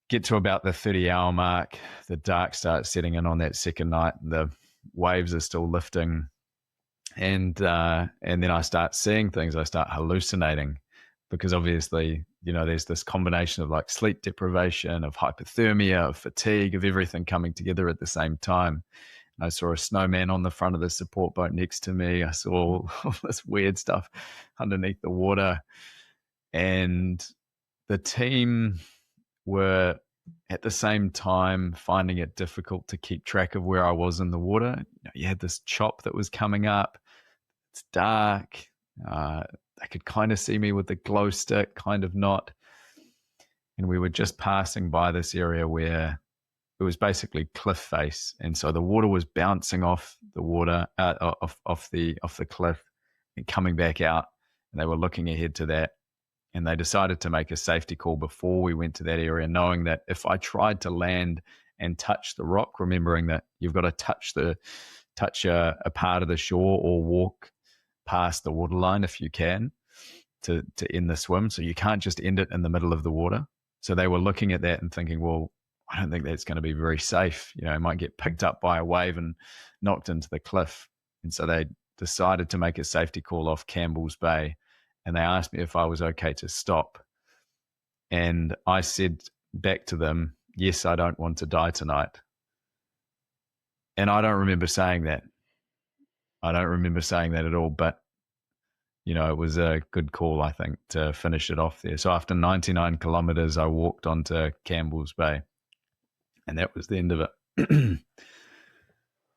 Get to about the 30-hour mark. The dark starts setting in on that second night. The waves are still lifting. And then I start seeing things. I start hallucinating because obviously, there's this combination of like sleep deprivation, of hypothermia, of fatigue, of everything coming together at the same time. I saw a snowman on the front of the support boat next to me. I saw all this weird stuff underneath the water. And the team were at the same time finding it difficult to keep track of where I was in the water. You had this chop that was coming up. It's dark. I could kind of see me with the glow stick, kind of not. And we were just passing by this area where it was basically cliff face, and so the water was bouncing off the water, off the cliff, and coming back out. And they were looking ahead to that, and they decided to make a safety call before we went to that area, knowing that if I tried to land and touch the rock, remembering that you've got to touch a part of the shore or walk past the waterline if you can to end the swim. So you can't just end it in the middle of the water. So they were looking at that and thinking, well, I don't think that's going to be very safe. It might get picked up by a wave and knocked into the cliff. And so they decided to make a safety call off Campbell's Bay. And they asked me if I was okay to stop. And I said back to them, yes, I don't want to die tonight. And I don't remember saying that. I don't remember saying that at all. But, it was a good call, I think, to finish it off there. So after 99 kilometers, I walked onto Campbell's Bay. And that was the end of it.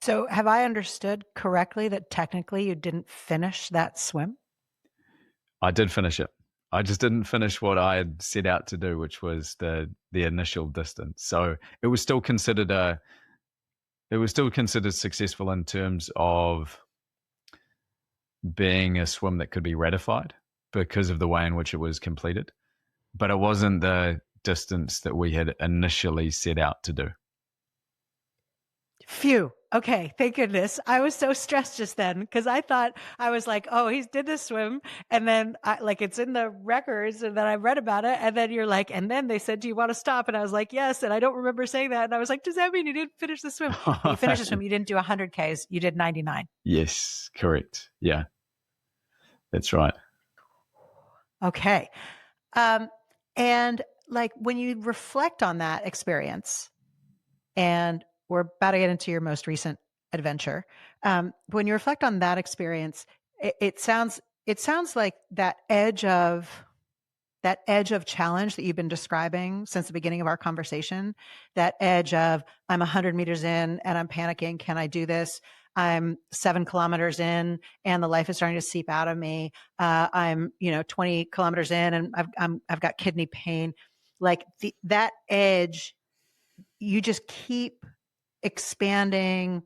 So have I understood correctly that technically you didn't finish that swim? I did finish it. I just didn't finish what I had set out to do, which was the initial distance. So it was still considered successful in terms of being a swim that could be ratified because of the way in which it was completed. But it wasn't the distance that we had initially set out to do. Phew. Okay. Thank goodness. I was so stressed just then because I thought I was like, oh, he did this swim. And then it's in the records and then I read about it. And then you're like, and then they said, do you want to stop? And I was like, yes. And I don't remember saying that. And I was like, does that mean you didn't finish the swim? But you finished the swim. You didn't do 100 Ks. You did 99. Yes, correct. Yeah, that's right. Okay. And like when you reflect on that experience, and we're about to get into your most recent adventure. When you reflect on that experience, it sounds like that edge of challenge that you've been describing since the beginning of our conversation, that edge of I'm 100 meters in and I'm panicking. Can I do this? I'm 7 kilometers in and the life is starting to seep out of me. I'm 20 kilometers in and I've got kidney pain. Like that edge, you just keep expanding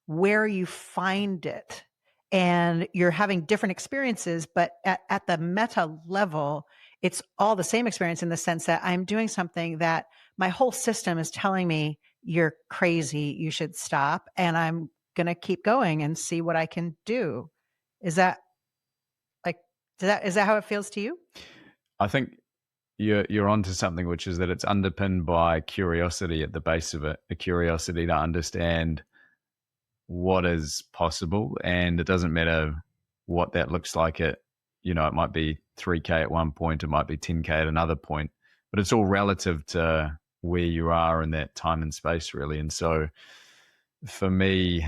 where you find it, and you're having different experiences, but at the meta level, it's all the same experience in the sense that I'm doing something that my whole system is telling me you're crazy, you should stop, and I'm going to keep going and see what I can do. Is that is that how it feels to you? I think you're onto something, which is that it's underpinned by curiosity at the base of it, a curiosity to understand what is possible, and it doesn't matter what that looks like. It might be 3K at one point, it might be 10K at another point, but it's all relative to where you are in that time and space, really. And so for me,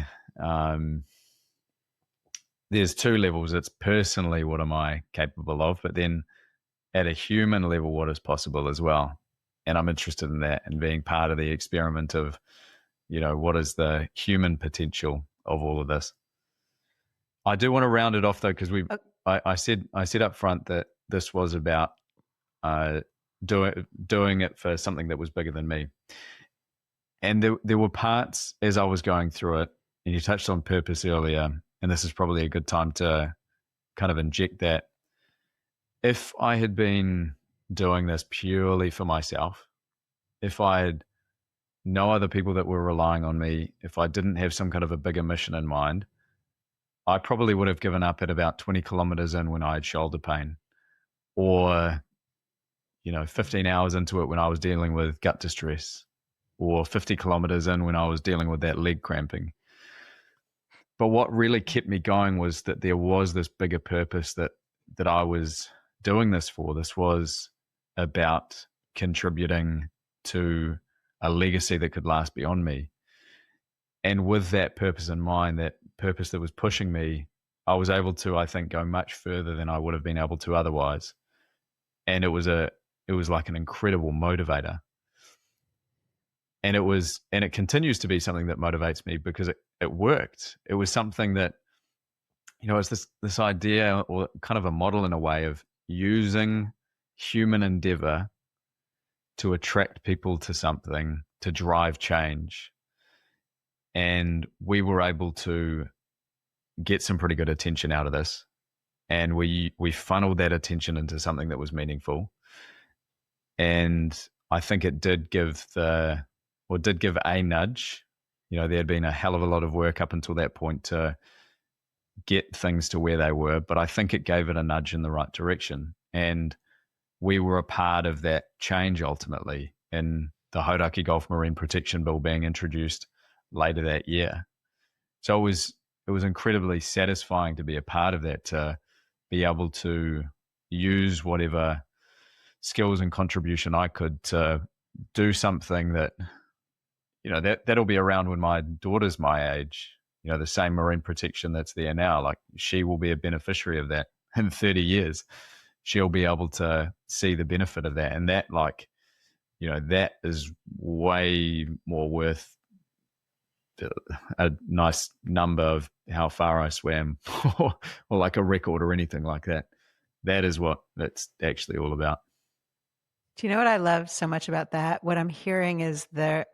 there's two levels. It's personally, what am I capable of? But then at a human level, what is possible as well. And I'm interested in that and being part of the experiment of, what is the human potential of all of this. I do want to round it off though, because I said up front that this was about doing it for something that was bigger than me. And there were parts as I was going through it, and you touched on purpose earlier, and this is probably a good time to kind of inject that. If I had been doing this purely for myself, if I had no other people that were relying on me, if I didn't have some kind of a bigger mission in mind, I probably would have given up at about 20 kilometers in when I had shoulder pain, or 15 hours into it when I was dealing with gut distress, or 50 kilometers in when I was dealing with that leg cramping. But what really kept me going was that there was this bigger purpose that I was doing this for. This was about contributing to a legacy that could last beyond me. And with that purpose in mind, that purpose that was pushing me, I was able to, I think, go much further than I would have been able to otherwise. And it was like an incredible motivator. And it continues to be something that motivates me because it worked. It was something that, it's this idea, or kind of a model in a way, of using human endeavor to attract people to something, to drive change. And we were able to get some pretty good attention out of this. And we funneled that attention into something that was meaningful. And I think it did give a nudge. There had been a hell of a lot of work up until that point to get things to where they were, but I think it gave it a nudge in the right direction. And we were a part of that change ultimately in the Hauraki Gulf Marine Protection Bill being introduced later that year. So it was incredibly satisfying to be a part of that, to be able to use whatever skills and contribution I could to do something that, that'll be around when my daughter's my age. The same marine protection that's there now, like, she will be a beneficiary of that in 30 years. She'll be able to see the benefit of that. And that, that is way more worth a nice number of how far I swam or like a record or anything like that. That is what it's actually all about. Do you know what I love so much about that? What I'm hearing is the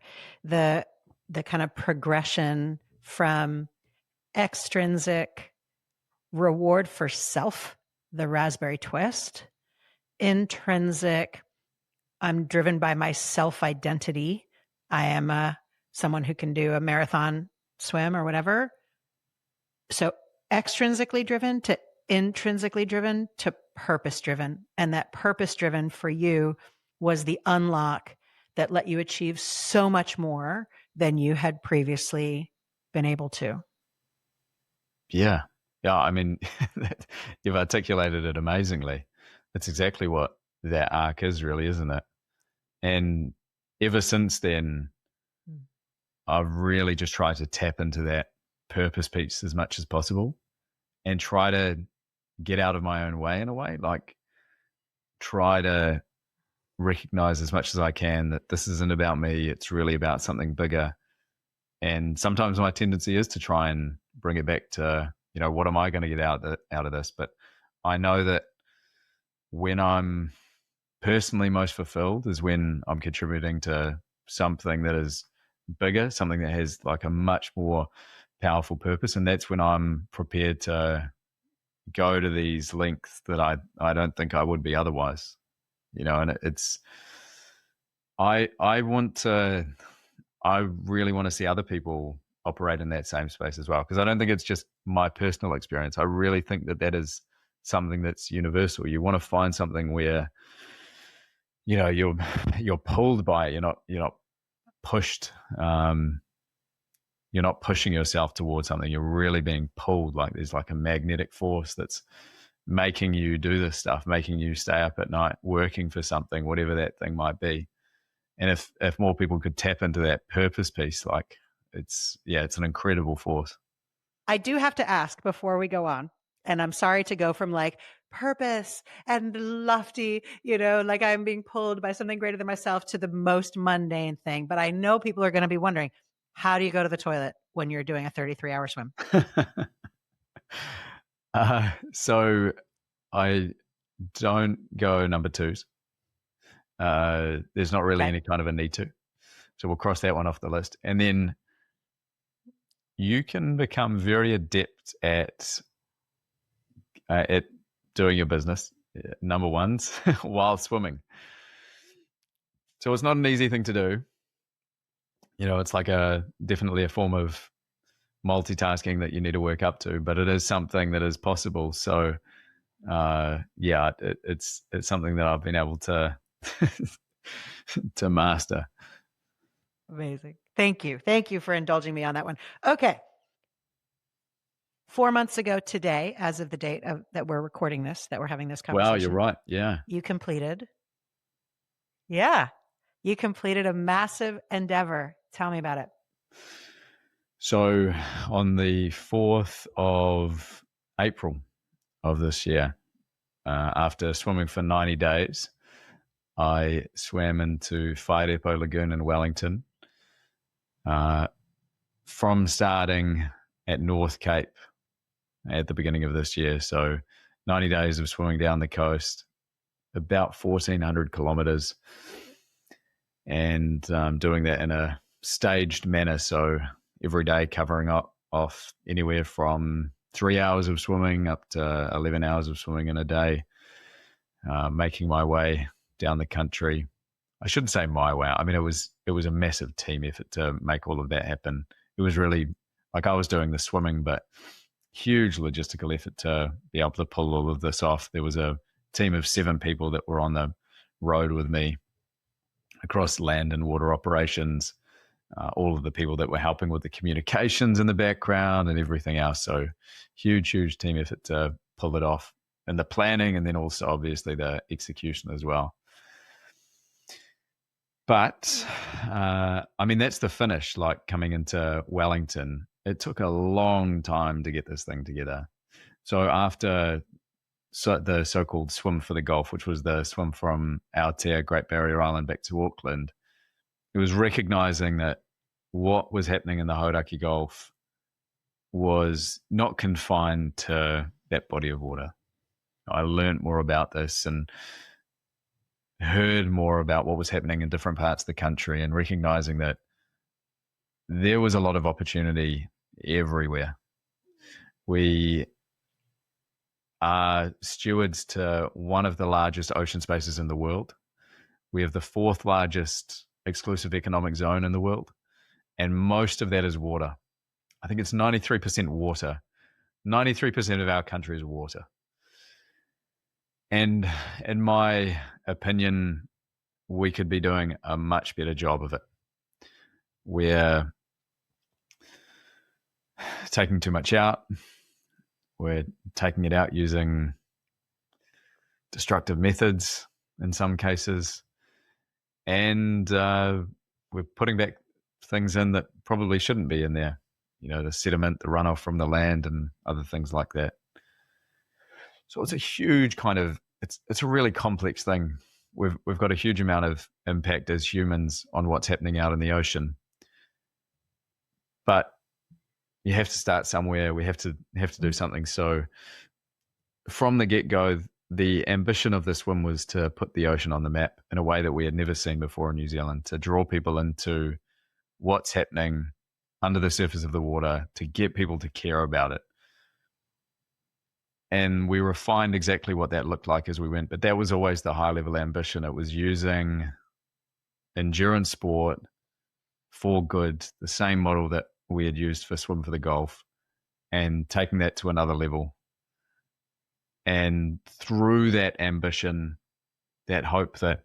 kind of progression from extrinsic reward for self, the raspberry twist, intrinsic, I'm driven by my self-identity. I am a someone who can do a marathon swim or whatever. So extrinsically driven to intrinsically driven to purpose driven. And that purpose driven for you was the unlock that let you achieve so much more than you had previously been able to. Yeah. Yeah. I mean, you've articulated it amazingly. That's exactly what that arc is, really, isn't it? And ever since then, I've really just tried to tap into that purpose piece as much as possible and try to get out of my own way in a way. Like, try to recognize as much as I can that this isn't about me. It's really about something bigger. And sometimes my tendency is to try and bring it back to, what am I going to get out of this? But I know that when I'm personally most fulfilled is when I'm contributing to something that is bigger, something that has like a much more powerful purpose. And that's when I'm prepared to go to these lengths that I don't think I would be otherwise. And it's I really want to see other people operate in that same space as well, because I don't think it's just my personal experience. I really think that is something that's universal. You want to find something where you're pulled by it. You're not pushed. You're not pushing yourself towards something. You're really being pulled. Like there's like a magnetic force that's making you do this stuff, making you stay up at night, working for something, whatever that thing might be. And if more people could tap into that purpose piece, like it's an incredible force. I do have to ask before we go on, and I'm sorry to go from like purpose and lofty, like I'm being pulled by something greater than myself to the most mundane thing. But I know people are going to be wondering, how do you go to the toilet when you're doing a 33-hour swim? So I don't go number twos. There's not really any kind of a need to. So we'll cross that one off the list. And then you can become very adept at doing your business, number ones, while swimming. So it's not an easy thing to do. It's like definitely a form of multitasking that you need to work up to, but it is something that is possible. So it's something that I've been able to to master. Amazing. Thank you. Thank you for indulging me on that one. Okay. 4 months ago today, as of the date that we're recording this, that we're having this conversation. Wow, you're right. Yeah. You completed a massive endeavor. Tell me about it. So on the 4th of April of this year, after swimming for 90 days, I swam into Whairepo Lagoon in Wellington. From starting at North Cape at the beginning of this year. So 90 days of swimming down the coast, about 1,400 kilometers, and doing that in a staged manner. So every day covering off anywhere from 3 hours of swimming up to 11 hours of swimming in a day, making my way down the country. I shouldn't say my way. I mean, it was a massive team effort to make all of that happen. It was really like I was doing the swimming, but huge logistical effort to be able to pull all of this off. There was a team of 7 people that were on the road with me across land and water operations, all of the people that were helping with the communications in the background and everything else. So huge team effort to pull it off, and the planning, and then also obviously the execution as well. But I mean, that's the finish. Like coming into Wellington, it took a long time to get this thing together. So after the so-called swim for the Gulf, which was the swim from Aotea, Great Barrier Island, back to Auckland, it was recognizing that what was happening in the Hauraki Gulf was not confined to that body of water. I learned more about this and heard more about what was happening in different parts of the country, and recognizing that there was a lot of opportunity everywhere. We are stewards to one of the largest ocean spaces in the world. We have the 4th largest exclusive economic zone in the world. and most of that is water. I think it's 93% water. 93% of our country is water. And in my opinion, we could be doing a much better job of it. We're taking too much out. We're taking it out using destructive methods in some cases. And we're putting back things in that probably shouldn't be in there. The sediment, the runoff from the land, and other things like that. So it's a huge it's a really complex thing. We've got a huge amount of impact as humans on what's happening out in the ocean. But you have to start somewhere. We have to do something. So from the get-go, the ambition of this swim was to put the ocean on the map in a way that we had never seen before in New Zealand, to draw people into what's happening under the surface of the water, to get people to care about it. And we refined exactly what that looked like as we went. But that was always the high-level ambition. It was using endurance sport for good, the same model that we had used for Swim for the Gulf, and taking that to another level. And through that ambition, that hope that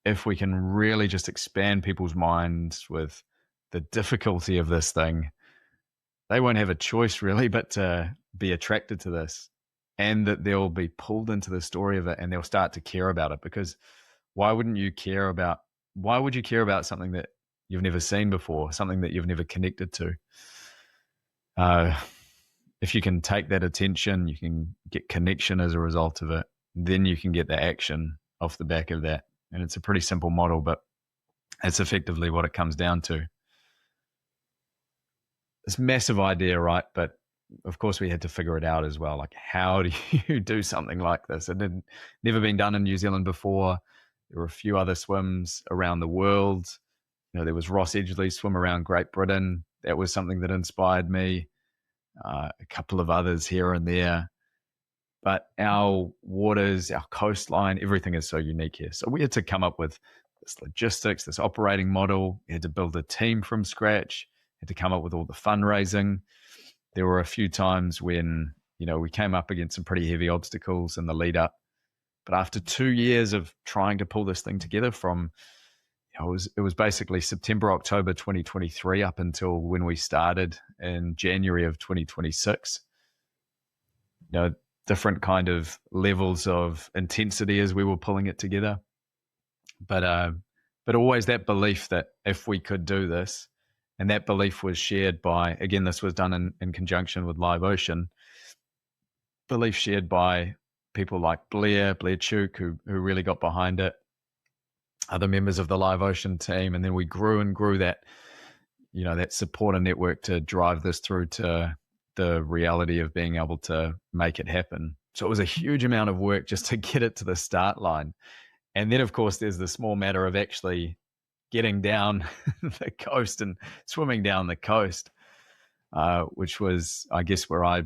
if we can really just expand people's minds with the difficulty of this thing, they won't have a choice really but to be attracted to this, and that they'll be pulled into the story of it and they'll start to care about it. Because why would you care about something that you've never seen before, something that you've never connected to? If you can take that attention, you can get connection as a result of it, then you can get the action off the back of that. And it's a pretty simple model, but it's effectively what it comes down to. This massive idea, right? But of course we had to figure it out as well. Like, how do you do something like this? It had never been done in New Zealand before. There were a few other swims around the world. There was Ross Edgley's swim around Great Britain. That was something that inspired me. A couple of others here and there. But our waters, our coastline, everything is so unique here. So we had to come up with this logistics, this operating model. We had to build a team from scratch, had to come up with all the fundraising. There were a few times when, we came up against some pretty heavy obstacles in the lead up. But after 2 years of trying to pull this thing together from, it was basically September, October 2023 up until when we started in January of 2026. Different kind of levels of intensity as we were pulling it together. But always that belief that if we could do this, and that belief was shared by, again, this was done in conjunction with Live Ocean, belief shared by people like Blair Chook, who really got behind it, other members of the Live Ocean team. And then we grew and grew that, that supporter network to drive this through to the reality of being able to make it happen. So it was a huge amount of work just to get it to the start line. And then, of course, there's the small matter of actually getting down the coast and swimming down the coast, which was, I guess, where I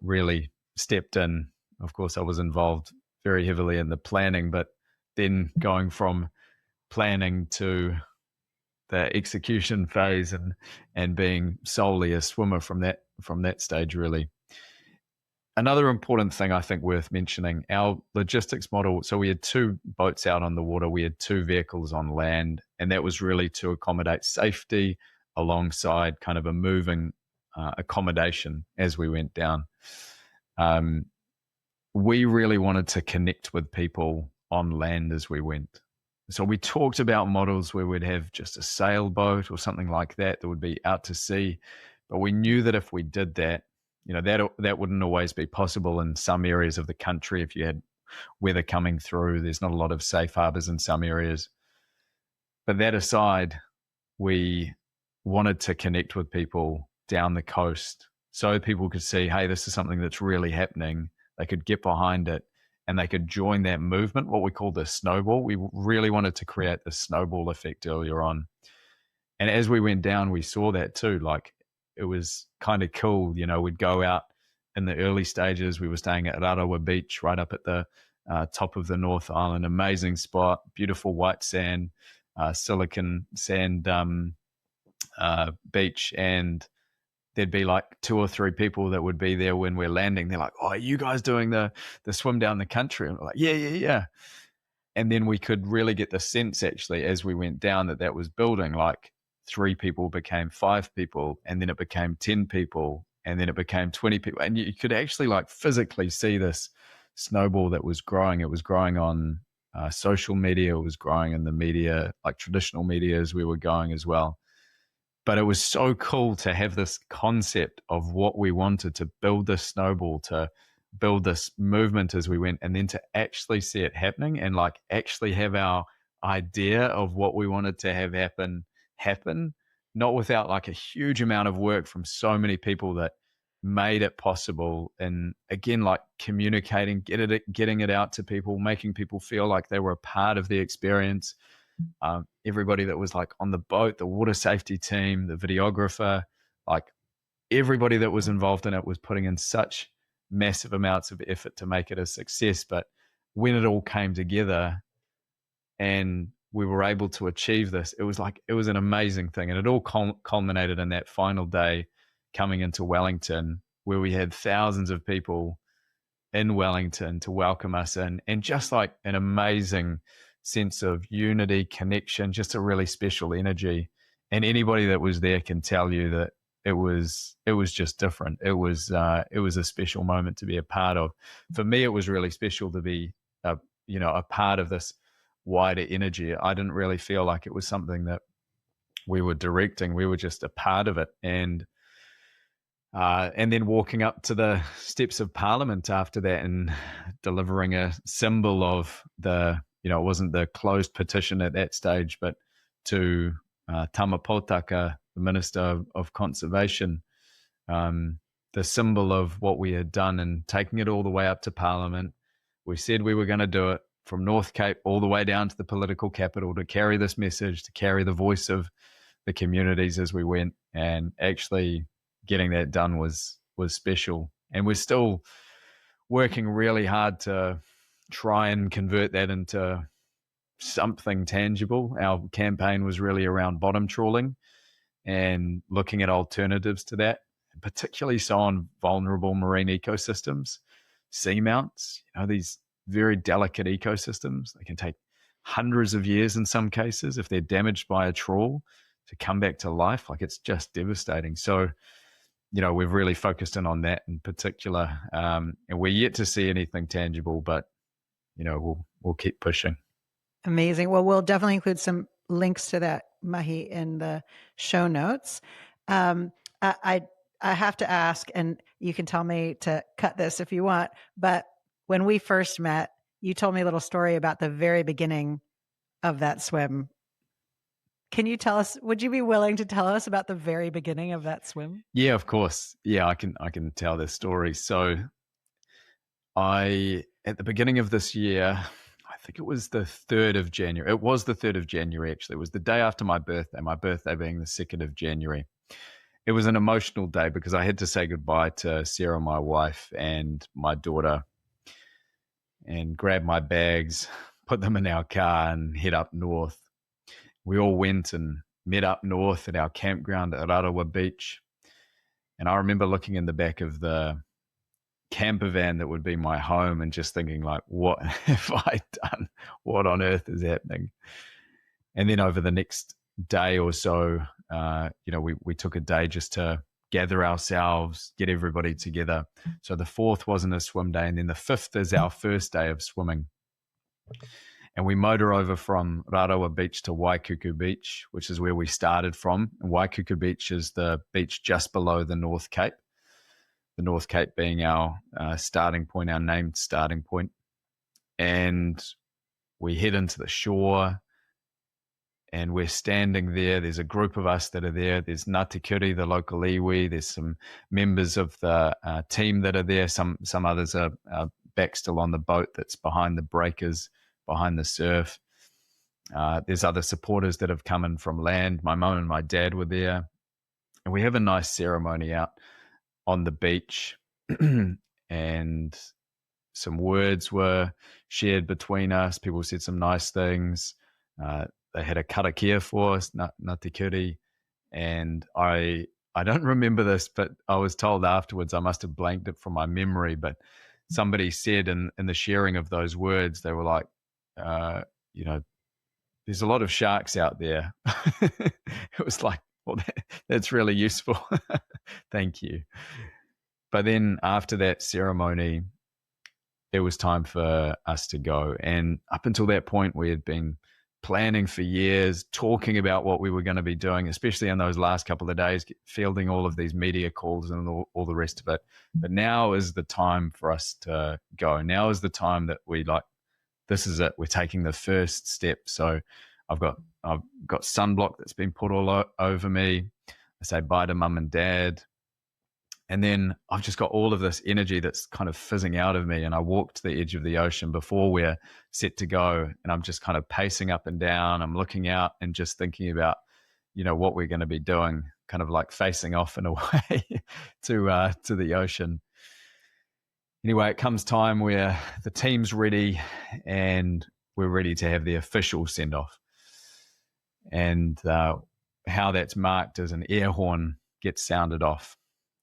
really stepped in. Of course, I was involved very heavily in the planning, but then going from planning to the execution phase and being solely a swimmer from that stage, really. Another important thing I think worth mentioning, our logistics model. So we had 2 boats out on the water. We had 2 vehicles on land, and that was really to accommodate safety alongside kind of a moving accommodation as we went down. We really wanted to connect with people on land as we went. So we talked about models where we'd have just a sailboat or something like that would be out to sea. But we knew that if we did that, that wouldn't always be possible in some areas of the country. If you had weather coming through, there's not a lot of safe harbors in some areas. But that aside, we wanted to connect with people down the coast so people could see, hey, this is something that's really happening. They could get behind it and they could join that movement, what we call the snowball. We really wanted to create the snowball effect earlier on. And as we went down, we saw that too. Like, it was kind of cool. We'd go out in the early stages. We were staying at Arawa Beach, right up at the top of the North Island. Amazing spot, beautiful white sand, silicon sand beach, and there'd be like 2 or 3 people that would be there when we're landing. They're like, "Oh, are you guys doing the swim down the country?" And we're like, yeah. And then we could really get the sense, actually, as we went down, that was building. Like 3 people became 5 people, and then it became 10 people, and then it became 20 people. And you could actually like physically see this snowball that was growing. It was growing on social media. It was growing in the media, like traditional media, as we were going as well. But it was so cool to have this concept of what we wanted, to build this snowball, to build this movement as we went, and then to actually see it happening, and like actually have our idea of what we wanted to have happen, not without like a huge amount of work from so many people that made it possible. And again, like communicating, getting it out to people, making people feel like they were a part of the experience. Everybody that was like on the boat, the water safety team, the videographer, like everybody that was involved in it was putting in such massive amounts of effort to make it a success. But when it all came together and we were able to achieve this, it was an amazing thing. And it all culminated in that final day coming into Wellington, where we had thousands of people in Wellington to welcome us in, and just like an amazing sense of unity, connection, just a really special energy. And anybody that was there can tell you that it was just different. It was a special moment to be a part of. For me, it was really special to be a part of this wider energy. I didn't really feel like it was something that we were directing. We were just a part of it. And then walking up to the steps of Parliament after that and delivering a symbol of it wasn't the closed petition at that stage, but to Tama Potaka, the Minister of Conservation, the symbol of what we had done, and taking it all the way up to Parliament. We said we were going to do it from North Cape all the way down to the political capital, to carry this message, to carry the voice of the communities as we went, and actually getting that done was special. And we're still working really hard to try and convert that into something tangible. Our campaign was really around bottom trawling and looking at alternatives to that, particularly so on vulnerable marine ecosystems, seamounts, these very delicate ecosystems. They can take hundreds of years in some cases, if they're damaged by a trawl, to come back to life. Like, it's just devastating. So, we've really focused in on that in particular, and we're yet to see anything tangible, but we'll keep pushing. Amazing. Well, we'll definitely include some links to that, Mahi, in the show notes. I have to ask, and you can tell me to cut this if you want, but when we first met, you told me a little story about the very beginning of that swim. Can you tell us, would you be willing to tell us about the very beginning of that swim? Yeah, of course. Yeah, I can tell this story. So at the beginning of this year, I think it was the 3rd of January. It was the 3rd of January, actually. It was the day after my birthday being the 2nd of January. It was an emotional day because I had to say goodbye to Sarah, my wife, and my daughter, and grab my bags, put them in our car, and head up north. We all went and met up north at our campground at Rarawa Beach. And I remember looking in the back of the camper van that would be my home and just thinking, like, what have I done? What on earth is happening? And then over the next day or so, we took a day just to gather ourselves, get everybody together. So the 4th wasn't a swim day, and then the 5th is our first day of swimming. And we motor over from Rarawa Beach to Waikuku Beach, which is where we started from. And Waikuku Beach is the beach just below the North Cape. The North Cape being our starting point, our named starting point. And we head into the shore, and we're standing there. There's a group of us that are there. There's Ngāti Kuri, the local iwi. There's some members of the team that are there. Some others are back still on the boat that's behind the breakers, behind the surf. There's other supporters that have come in from land. My mum and my dad were there. And we have a nice ceremony out on the beach. And some words were shared between us. People said some nice things. They had a karakia for us, Ngāti Kuri. And I don't remember this, but I was told afterwards, I must have blanked it from my memory, but somebody said in the sharing of those words, they were like, uh, you know, there's a lot of sharks out there. It was like, well, that's really useful. Thank you. But then after that ceremony, it was time for us to go. And up until that point, we had been planning for years, talking about what we were going to be doing, especially in those last couple of days, fielding all of these media calls and all the rest of it. But now is the time for us to go. Now is the time that we like, this is it. We're taking the first step. So I've got sunblock that's been put all over me. I say bye to mum and dad. And then I've just got all of this energy that's kind of fizzing out of me. And I walk to the edge of the ocean before we're set to go. And I'm just kind of pacing up and down. I'm looking out and just thinking about, what we're going to be doing, kind of like facing off in a way to the ocean. Anyway, it comes time where the team's ready and we're ready to have the official send off. And how that's marked is an air horn gets sounded off.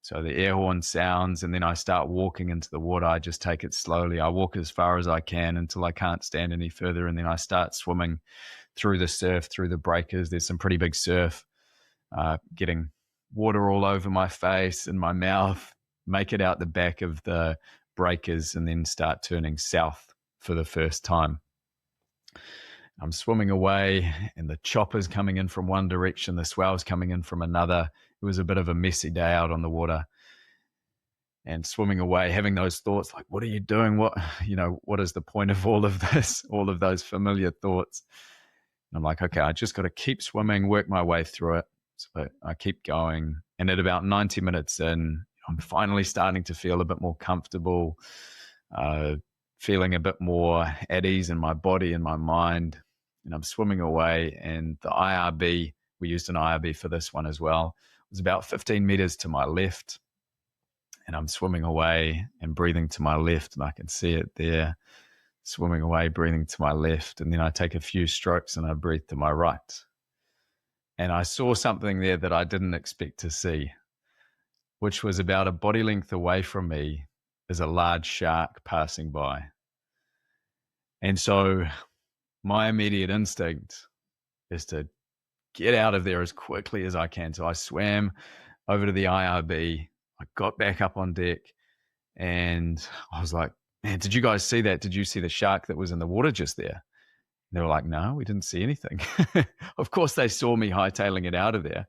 So the air horn sounds, and then I start walking into the water. I just take it slowly. I walk as far as I can until I can't stand any further, and then I start swimming through the surf, through the breakers. There's some pretty big surf, getting water all over my face and my mouth, make it out the back of the breakers, and then start turning south for the first time. I'm swimming away, and the chopper's coming in from one direction, the swell's coming in from another. It was a bit of a messy day out on the water, and swimming away, having those thoughts like, what are you doing? What is the point of all of this? All of those familiar thoughts. And I'm like, okay, I just got to keep swimming, work my way through it. So I keep going. And at about 90 minutes in, I'm finally starting to feel a bit more comfortable, feeling a bit more at ease in my body and my mind. And I'm swimming away, and the IRB, we used an IRB for this one as well, was about 15 meters to my left. And I'm swimming away and breathing to my left, and I can see it there, swimming away, breathing to my left. And then I take a few strokes and I breathe to my right. And I saw something there that I didn't expect to see, which was about a body length away from me is a large shark passing by. And so my immediate instinct is to get out of there as quickly as I can. So I swam over to the IRB. I got back up on deck, and I was like, man, did you guys see that? Did you see the shark that was in the water just there? And they were like, no, we didn't see anything. Of course, they saw me hightailing it out of there,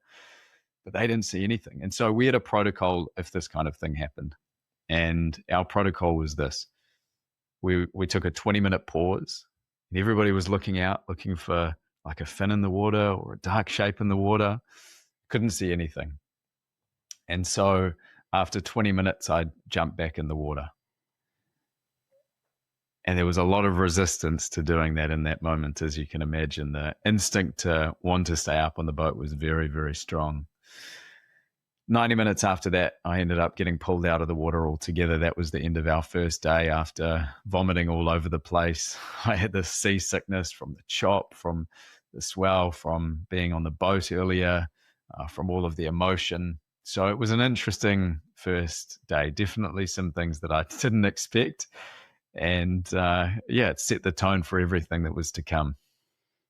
but they didn't see anything. And so we had a protocol if this kind of thing happened. And our protocol was this. We took a 20-minute pause, and everybody was looking out, looking for like a fin in the water or a dark shape in the water. Couldn't see anything. And so after 20 minutes, I jumped back in the water. And there was a lot of resistance to doing that in that moment, as you can imagine. The instinct to want to stay up on the boat was very, very strong. 90 minutes after that, I ended up getting pulled out of the water altogether. That was the end of our first day after vomiting all over the place. I had this seasickness from the chop, from the swell, from being on the boat earlier, from all of the emotion. So it was an interesting first day. Definitely some things that I didn't expect. And it set the tone for everything that was to come.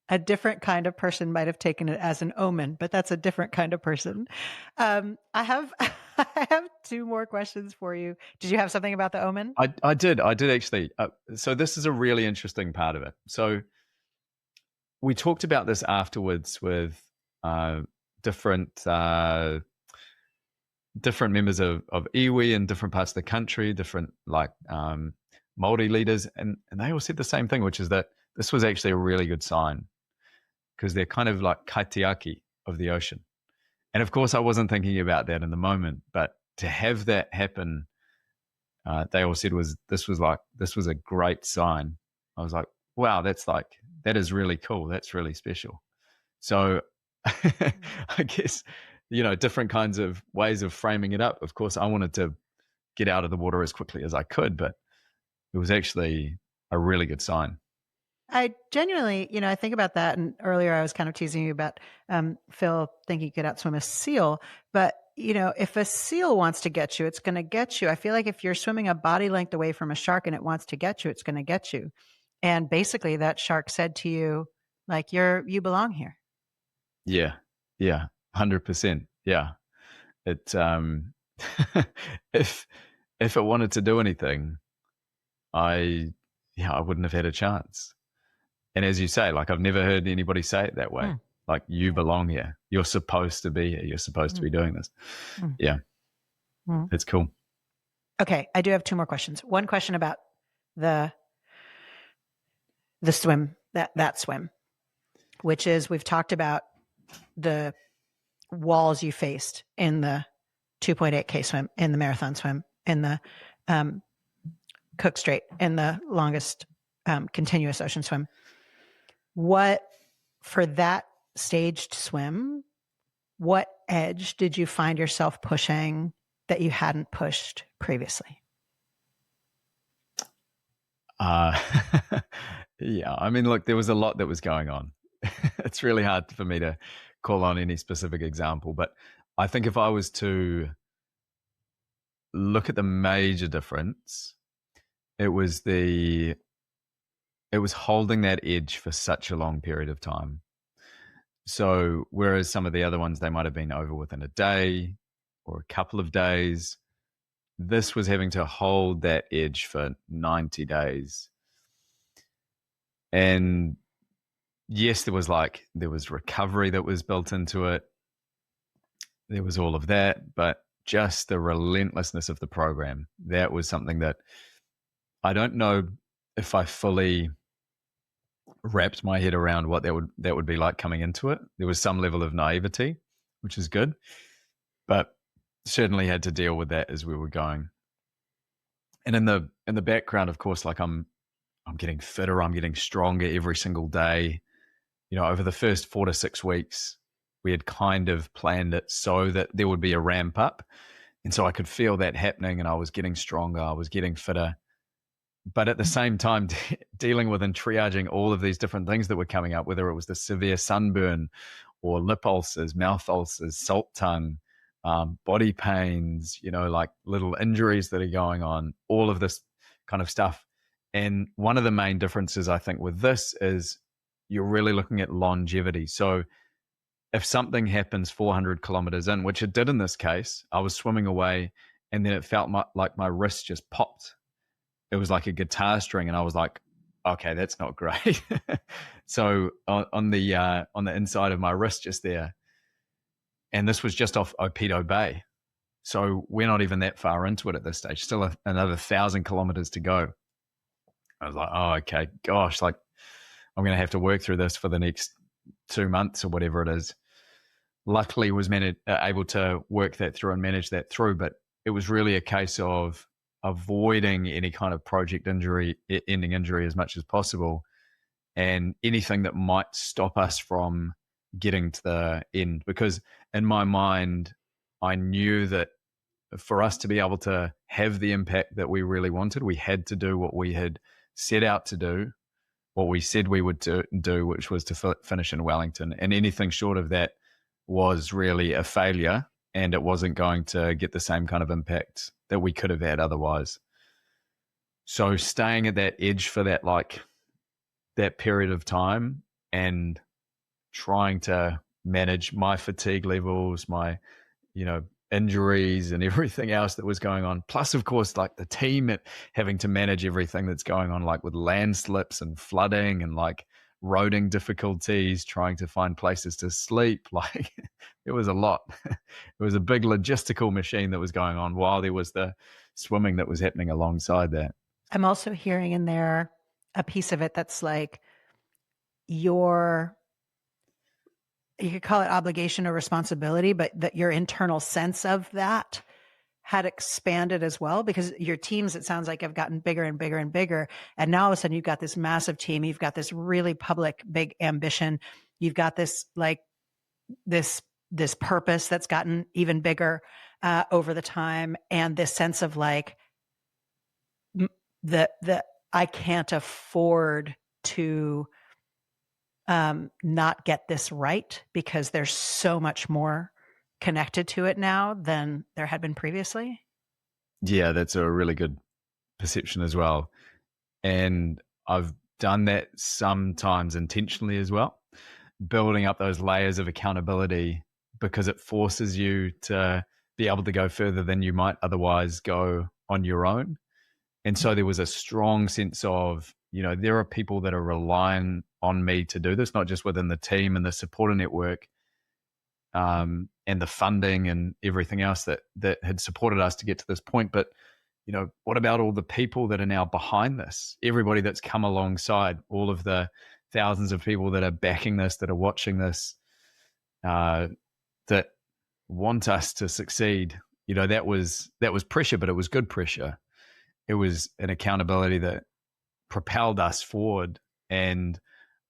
A different kind of person might have taken it as an omen, but that's a different kind of person. I have I have two more questions for you. Did you have something about the omen? I did actually. So this is a really interesting part of it. So we talked about this afterwards with different members of iwi in different parts of the country, different Māori leaders, and they all said the same thing, which is that this was actually a really good sign, because they're kind of like kaitiaki of the ocean. And of course, I wasn't thinking about that in the moment, but to have that happen, they all said this was a great sign. I was like, wow, that is really cool. That's really special. So I guess, different kinds of ways of framing it up. Of course, I wanted to get out of the water as quickly as I could, but it was actually a really good sign. I genuinely, I think about that. And earlier I was kind of teasing you about Phil thinking he could outswim a seal. But, if a seal wants to get you, it's going to get you. I feel like if you're swimming a body length away from a shark and it wants to get you, it's going to get you. And basically that shark said to you, like, you belong here. Yeah. Yeah. 100%. Yeah. It, if it wanted to do anything, I wouldn't have had a chance. And as you say, like, I've never heard anybody say it that way. Mm. Like, you belong here. You're supposed to be here. You're supposed to be doing this. Yeah. It's cool. Okay. I do have two more questions. One question about the swim, that swim, which is, we've talked about the walls you faced in the 2.8K swim, in the marathon swim, in the Cook Strait, in the longest continuous ocean swim. What, for that staged swim, what edge did you find yourself pushing that you hadn't pushed previously? Yeah, I mean, look, there was a lot that was going on. It's really hard for me to call on any specific example, but I think if I was to look at the major difference, it was holding that edge for such a long period of time. So whereas some of the other ones, they might have been over within a day or a couple of days, this was having to hold that edge for 90 days. And yes, there was recovery that was built into it. There was all of that, but just the relentlessness of the program, that was something that I don't know if I fully wrapped my head around what that would be like coming into it. There was some level of naivety, which is good, but certainly had to deal with that as we were going. And in the background, of course, like I'm getting fitter, I'm getting stronger every single day. Over the first 4 to 6 weeks, we had kind of planned it so that there would be a ramp up. And so I could feel that happening, and I was getting stronger, I was getting fitter. But at the same time, dealing with and triaging all of these different things that were coming up, whether it was the severe sunburn or lip ulcers, mouth ulcers, salt tongue, body pains, like little injuries that are going on, all of this kind of stuff. And one of the main differences, I think, with this is you're really looking at longevity. So if something happens 400 kilometers in, which it did in this case, I was swimming away and then it felt like my wrist just popped. It was like a guitar string, and I was like, okay, that's not great. So on the inside of my wrist just there, and this was just off Opedo Bay. So we're not even that far into it at this stage, still another 1,000 kilometers to go. I was like, oh, okay, gosh, like I'm going to have to work through this for the next 2 months or whatever it is. Luckily was able to work that through and manage that through, but it was really a case of avoiding any kind of project ending injury as much as possible, and anything that might stop us from getting to the end. Because in my mind, I knew that for us to be able to have the impact that we really wanted, we had to do what we had set out to do, what we said we would do, which was to finish in Wellington. And anything short of that was really a failure, and it wasn't going to get the same kind of impact that we could have had otherwise. So staying at that edge for that period of time and trying to manage my fatigue levels, my, injuries and everything else that was going on. Plus, of course, like the team having to manage everything that's going on, like with landslips and flooding and like roading difficulties, trying to find places to sleep. Like it was a lot. It was a big logistical machine that was going on while there was the swimming that was happening alongside that. I'm also hearing in there a piece of it that's like you could call it obligation or responsibility, but that your internal sense of that had expanded as well, because your teams, it sounds like, have gotten bigger and bigger and bigger. And now all of a sudden you've got this massive team. You've got this really public, big ambition. You've got this, this purpose that's gotten even bigger over the time. And this sense of like, the I can't afford to not get this right because there's so much more connected to it now than there had been previously? Yeah, that's a really good perception as well. And I've done that sometimes intentionally as well, building up those layers of accountability because it forces you to be able to go further than you might otherwise go on your own. And so there was a strong sense of, there are people that are relying on me to do this, not just within the team and the supporter network, and the funding and everything else that had supported us to get to this point. But, what about all the people that are now behind this? Everybody that's come alongside, all of the thousands of people that are backing this, that are watching this, that want us to succeed. That was pressure, but it was good pressure. It was an accountability that propelled us forward. And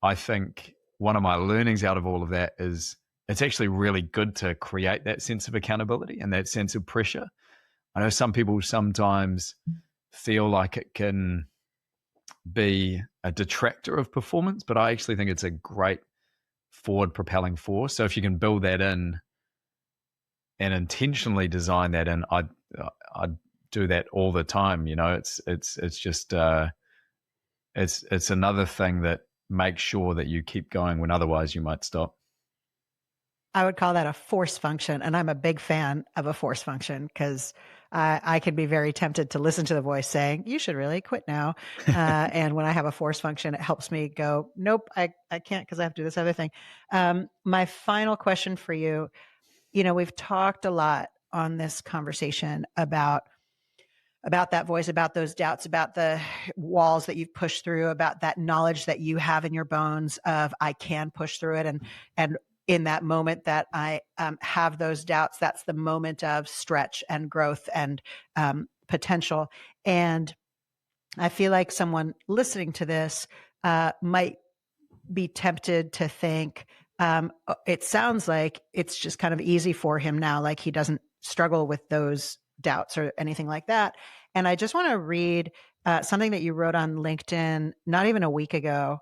I think one of my learnings out of all of that is it's actually really good to create that sense of accountability and that sense of pressure. I know some people sometimes feel like it can be a detractor of performance, but I actually think it's a great forward propelling force. So if you can build that in and intentionally design that in, I do that all the time. It's just it's another thing that makes sure that you keep going when otherwise you might stop. I would call that a force function. And I'm a big fan of a force function because I can be very tempted to listen to the voice saying, you should really quit now. And when I have a force function, it helps me go, nope, I can't because I have to do this other thing. My final question for you, we've talked a lot on this conversation about that voice, about those doubts, about the walls that you've pushed through, about that knowledge that you have in your bones of I can push through it. And in that moment that I have those doubts, that's the moment of stretch and growth and potential. And I feel like someone listening to this might be tempted to think, it sounds like it's just kind of easy for him now, like he doesn't struggle with those doubts or anything like that. And I just want to read something that you wrote on LinkedIn not even a week ago,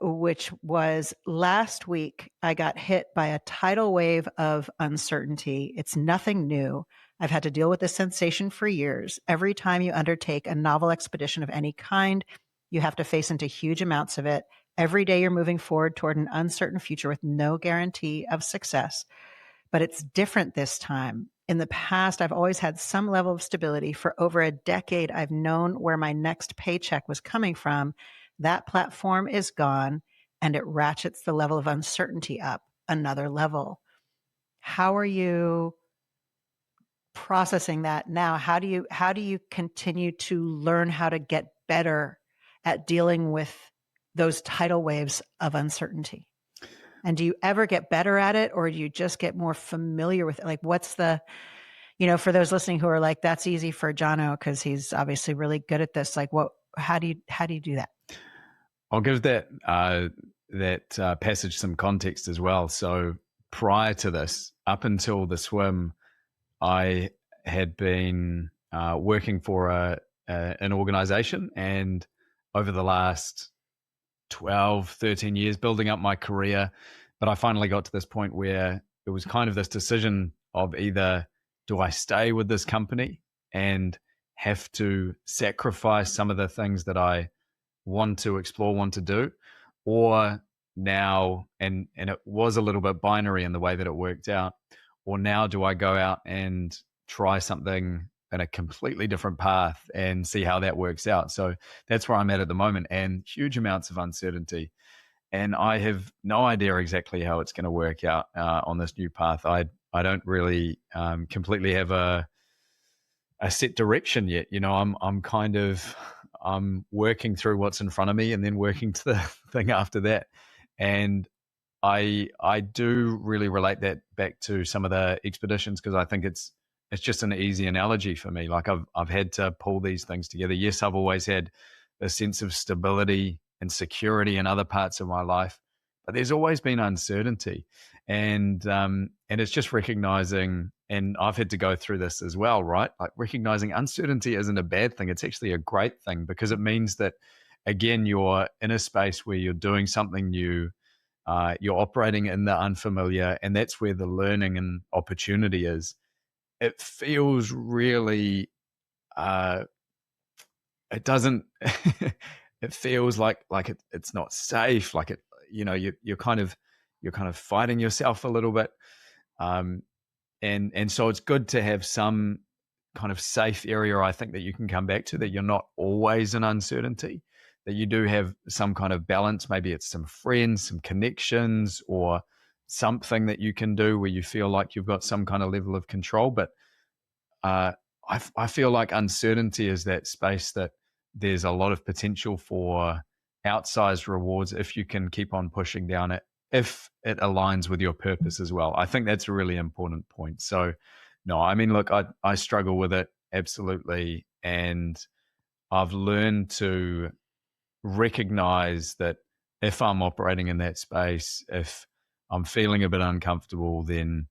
which was last week. I got hit by a tidal wave of uncertainty. It's nothing new. I've had to deal with this sensation for years. Every time you undertake a novel expedition of any kind, you have to face into huge amounts of it. Every day you're moving forward toward an uncertain future with no guarantee of success. But it's different this time. In the past, I've always had some level of stability. For over a decade, I've known where my next paycheck was coming from. That platform is gone, and it ratchets the level of uncertainty up another level. How are you processing that now? How do you continue to learn how to get better at dealing with those tidal waves of uncertainty? And do you ever get better at it, or do you just get more familiar with it? Like, what's the, for those listening who are like, that's easy for Jono because he's obviously really good at this. Like, how do you do that? I'll give that passage some context as well. So prior to this, up until the swim, I had been working for an organization, and over the last 12, 13 years building up my career. But I finally got to this point where it was kind of this decision of either do I stay with this company and have to sacrifice some of the things that I want to explore, want to do, or now, and it was a little bit binary in the way that it worked out, or now do I go out and try something in a completely different path and see how that works out. So that's where I'm at the moment, and huge amounts of uncertainty. And I have no idea exactly how it's going to work out on this new path. I don't really completely have a set direction yet. I'm working through what's in front of me and then working to the thing after that. And I do really relate that back to some of the expeditions because I think it's just an easy analogy for me. Like I've had to pull these things together. Yes, I've always had a sense of stability and security in other parts of my life, but there's always been uncertainty, and it's just recognizing. And I've had to go through this as well, right? Like recognizing uncertainty isn't a bad thing; it's actually a great thing because it means that again, you're in a space where you're doing something new, you're operating in the unfamiliar, and that's where the learning and opportunity is. It feels really, it doesn't, it feels like it's not safe. Like it, you're kind of fighting yourself a little bit. And so it's good to have some kind of safe area, I think, that you can come back to, that you're not always in uncertainty, that you do have some kind of balance. Maybe it's some friends, some connections, or something that you can do where you feel like you've got some kind of level of control. But I feel like uncertainty is that space that there's a lot of potential for outsized rewards if you can keep on pushing down it, if it aligns with your purpose as well. I think that's a really important point. So, no, I mean, look, I struggle with it, absolutely. And I've learned to recognize that if I'm operating in that space, if I'm feeling a bit uncomfortable, then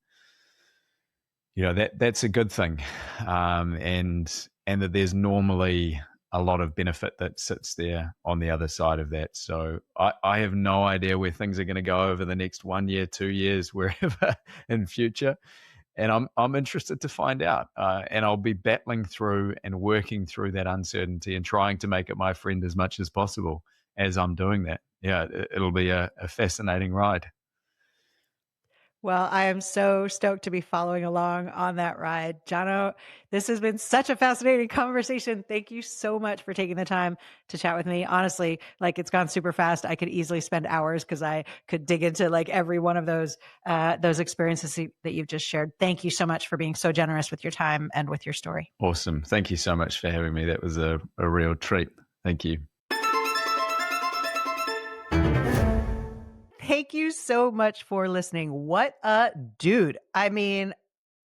that's a good thing, and that there's normally a lot of benefit that sits there on the other side of that. So I have no idea where things are going to go over the next 1 year, 2 years, wherever in future, and I'm interested to find out. And I'll be battling through and working through that uncertainty and trying to make it my friend as much as possible as I'm doing that. Yeah, it'll be a fascinating ride. Well, I am so stoked to be following along on that ride. Jono, this has been such a fascinating conversation. Thank you so much for taking the time to chat with me. Honestly, like, it's gone super fast. I could easily spend hours because I could dig into like every one of those experiences that you've just shared. Thank you so much for being so generous with your time and with your story. Awesome. Thank you so much for having me. That was a real treat. Thank you. Thank you so much for listening. What a dude. I mean,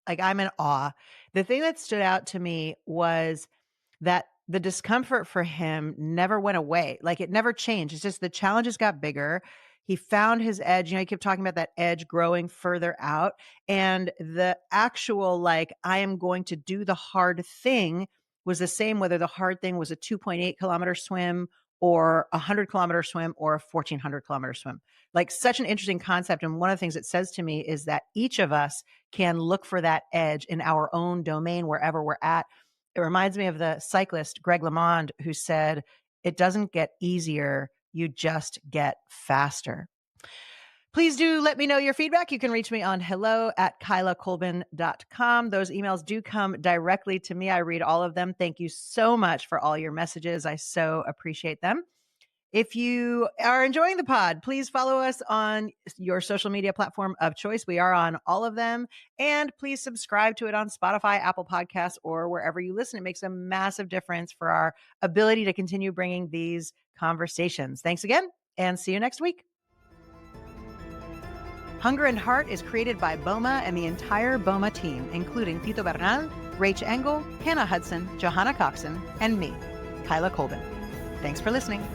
like, I'm in awe. The thing that stood out to me was that the discomfort for him never went away. Like, it never changed. It's just the challenges got bigger. He found his edge. He kept talking about that edge growing further out. And the actual, like, I am going to do the hard thing was the same, whether the hard thing was a 2.8 kilometer swim or a 100 kilometer swim or a 1,400 kilometer swim. Like, such an interesting concept. And one of the things it says to me is that each of us can look for that edge in our own domain, wherever we're at. It reminds me of the cyclist Greg LeMond, who said, it doesn't get easier, you just get faster. Please do let me know your feedback. You can reach me on hello@kylacolbin.com. Those emails do come directly to me. I read all of them. Thank you so much for all your messages. I so appreciate them. If you are enjoying the pod, please follow us on your social media platform of choice. We are on all of them. And please subscribe to it on Spotify, Apple Podcasts, or wherever you listen. It makes a massive difference for our ability to continue bringing these conversations. Thanks again, and see you next week. Hunger and Heart is created by BOMA and the entire BOMA team, including Tito Bernal, Rach Engel, Hannah Hudson, Johanna Coxon, and me, Kyla Colbin. Thanks for listening.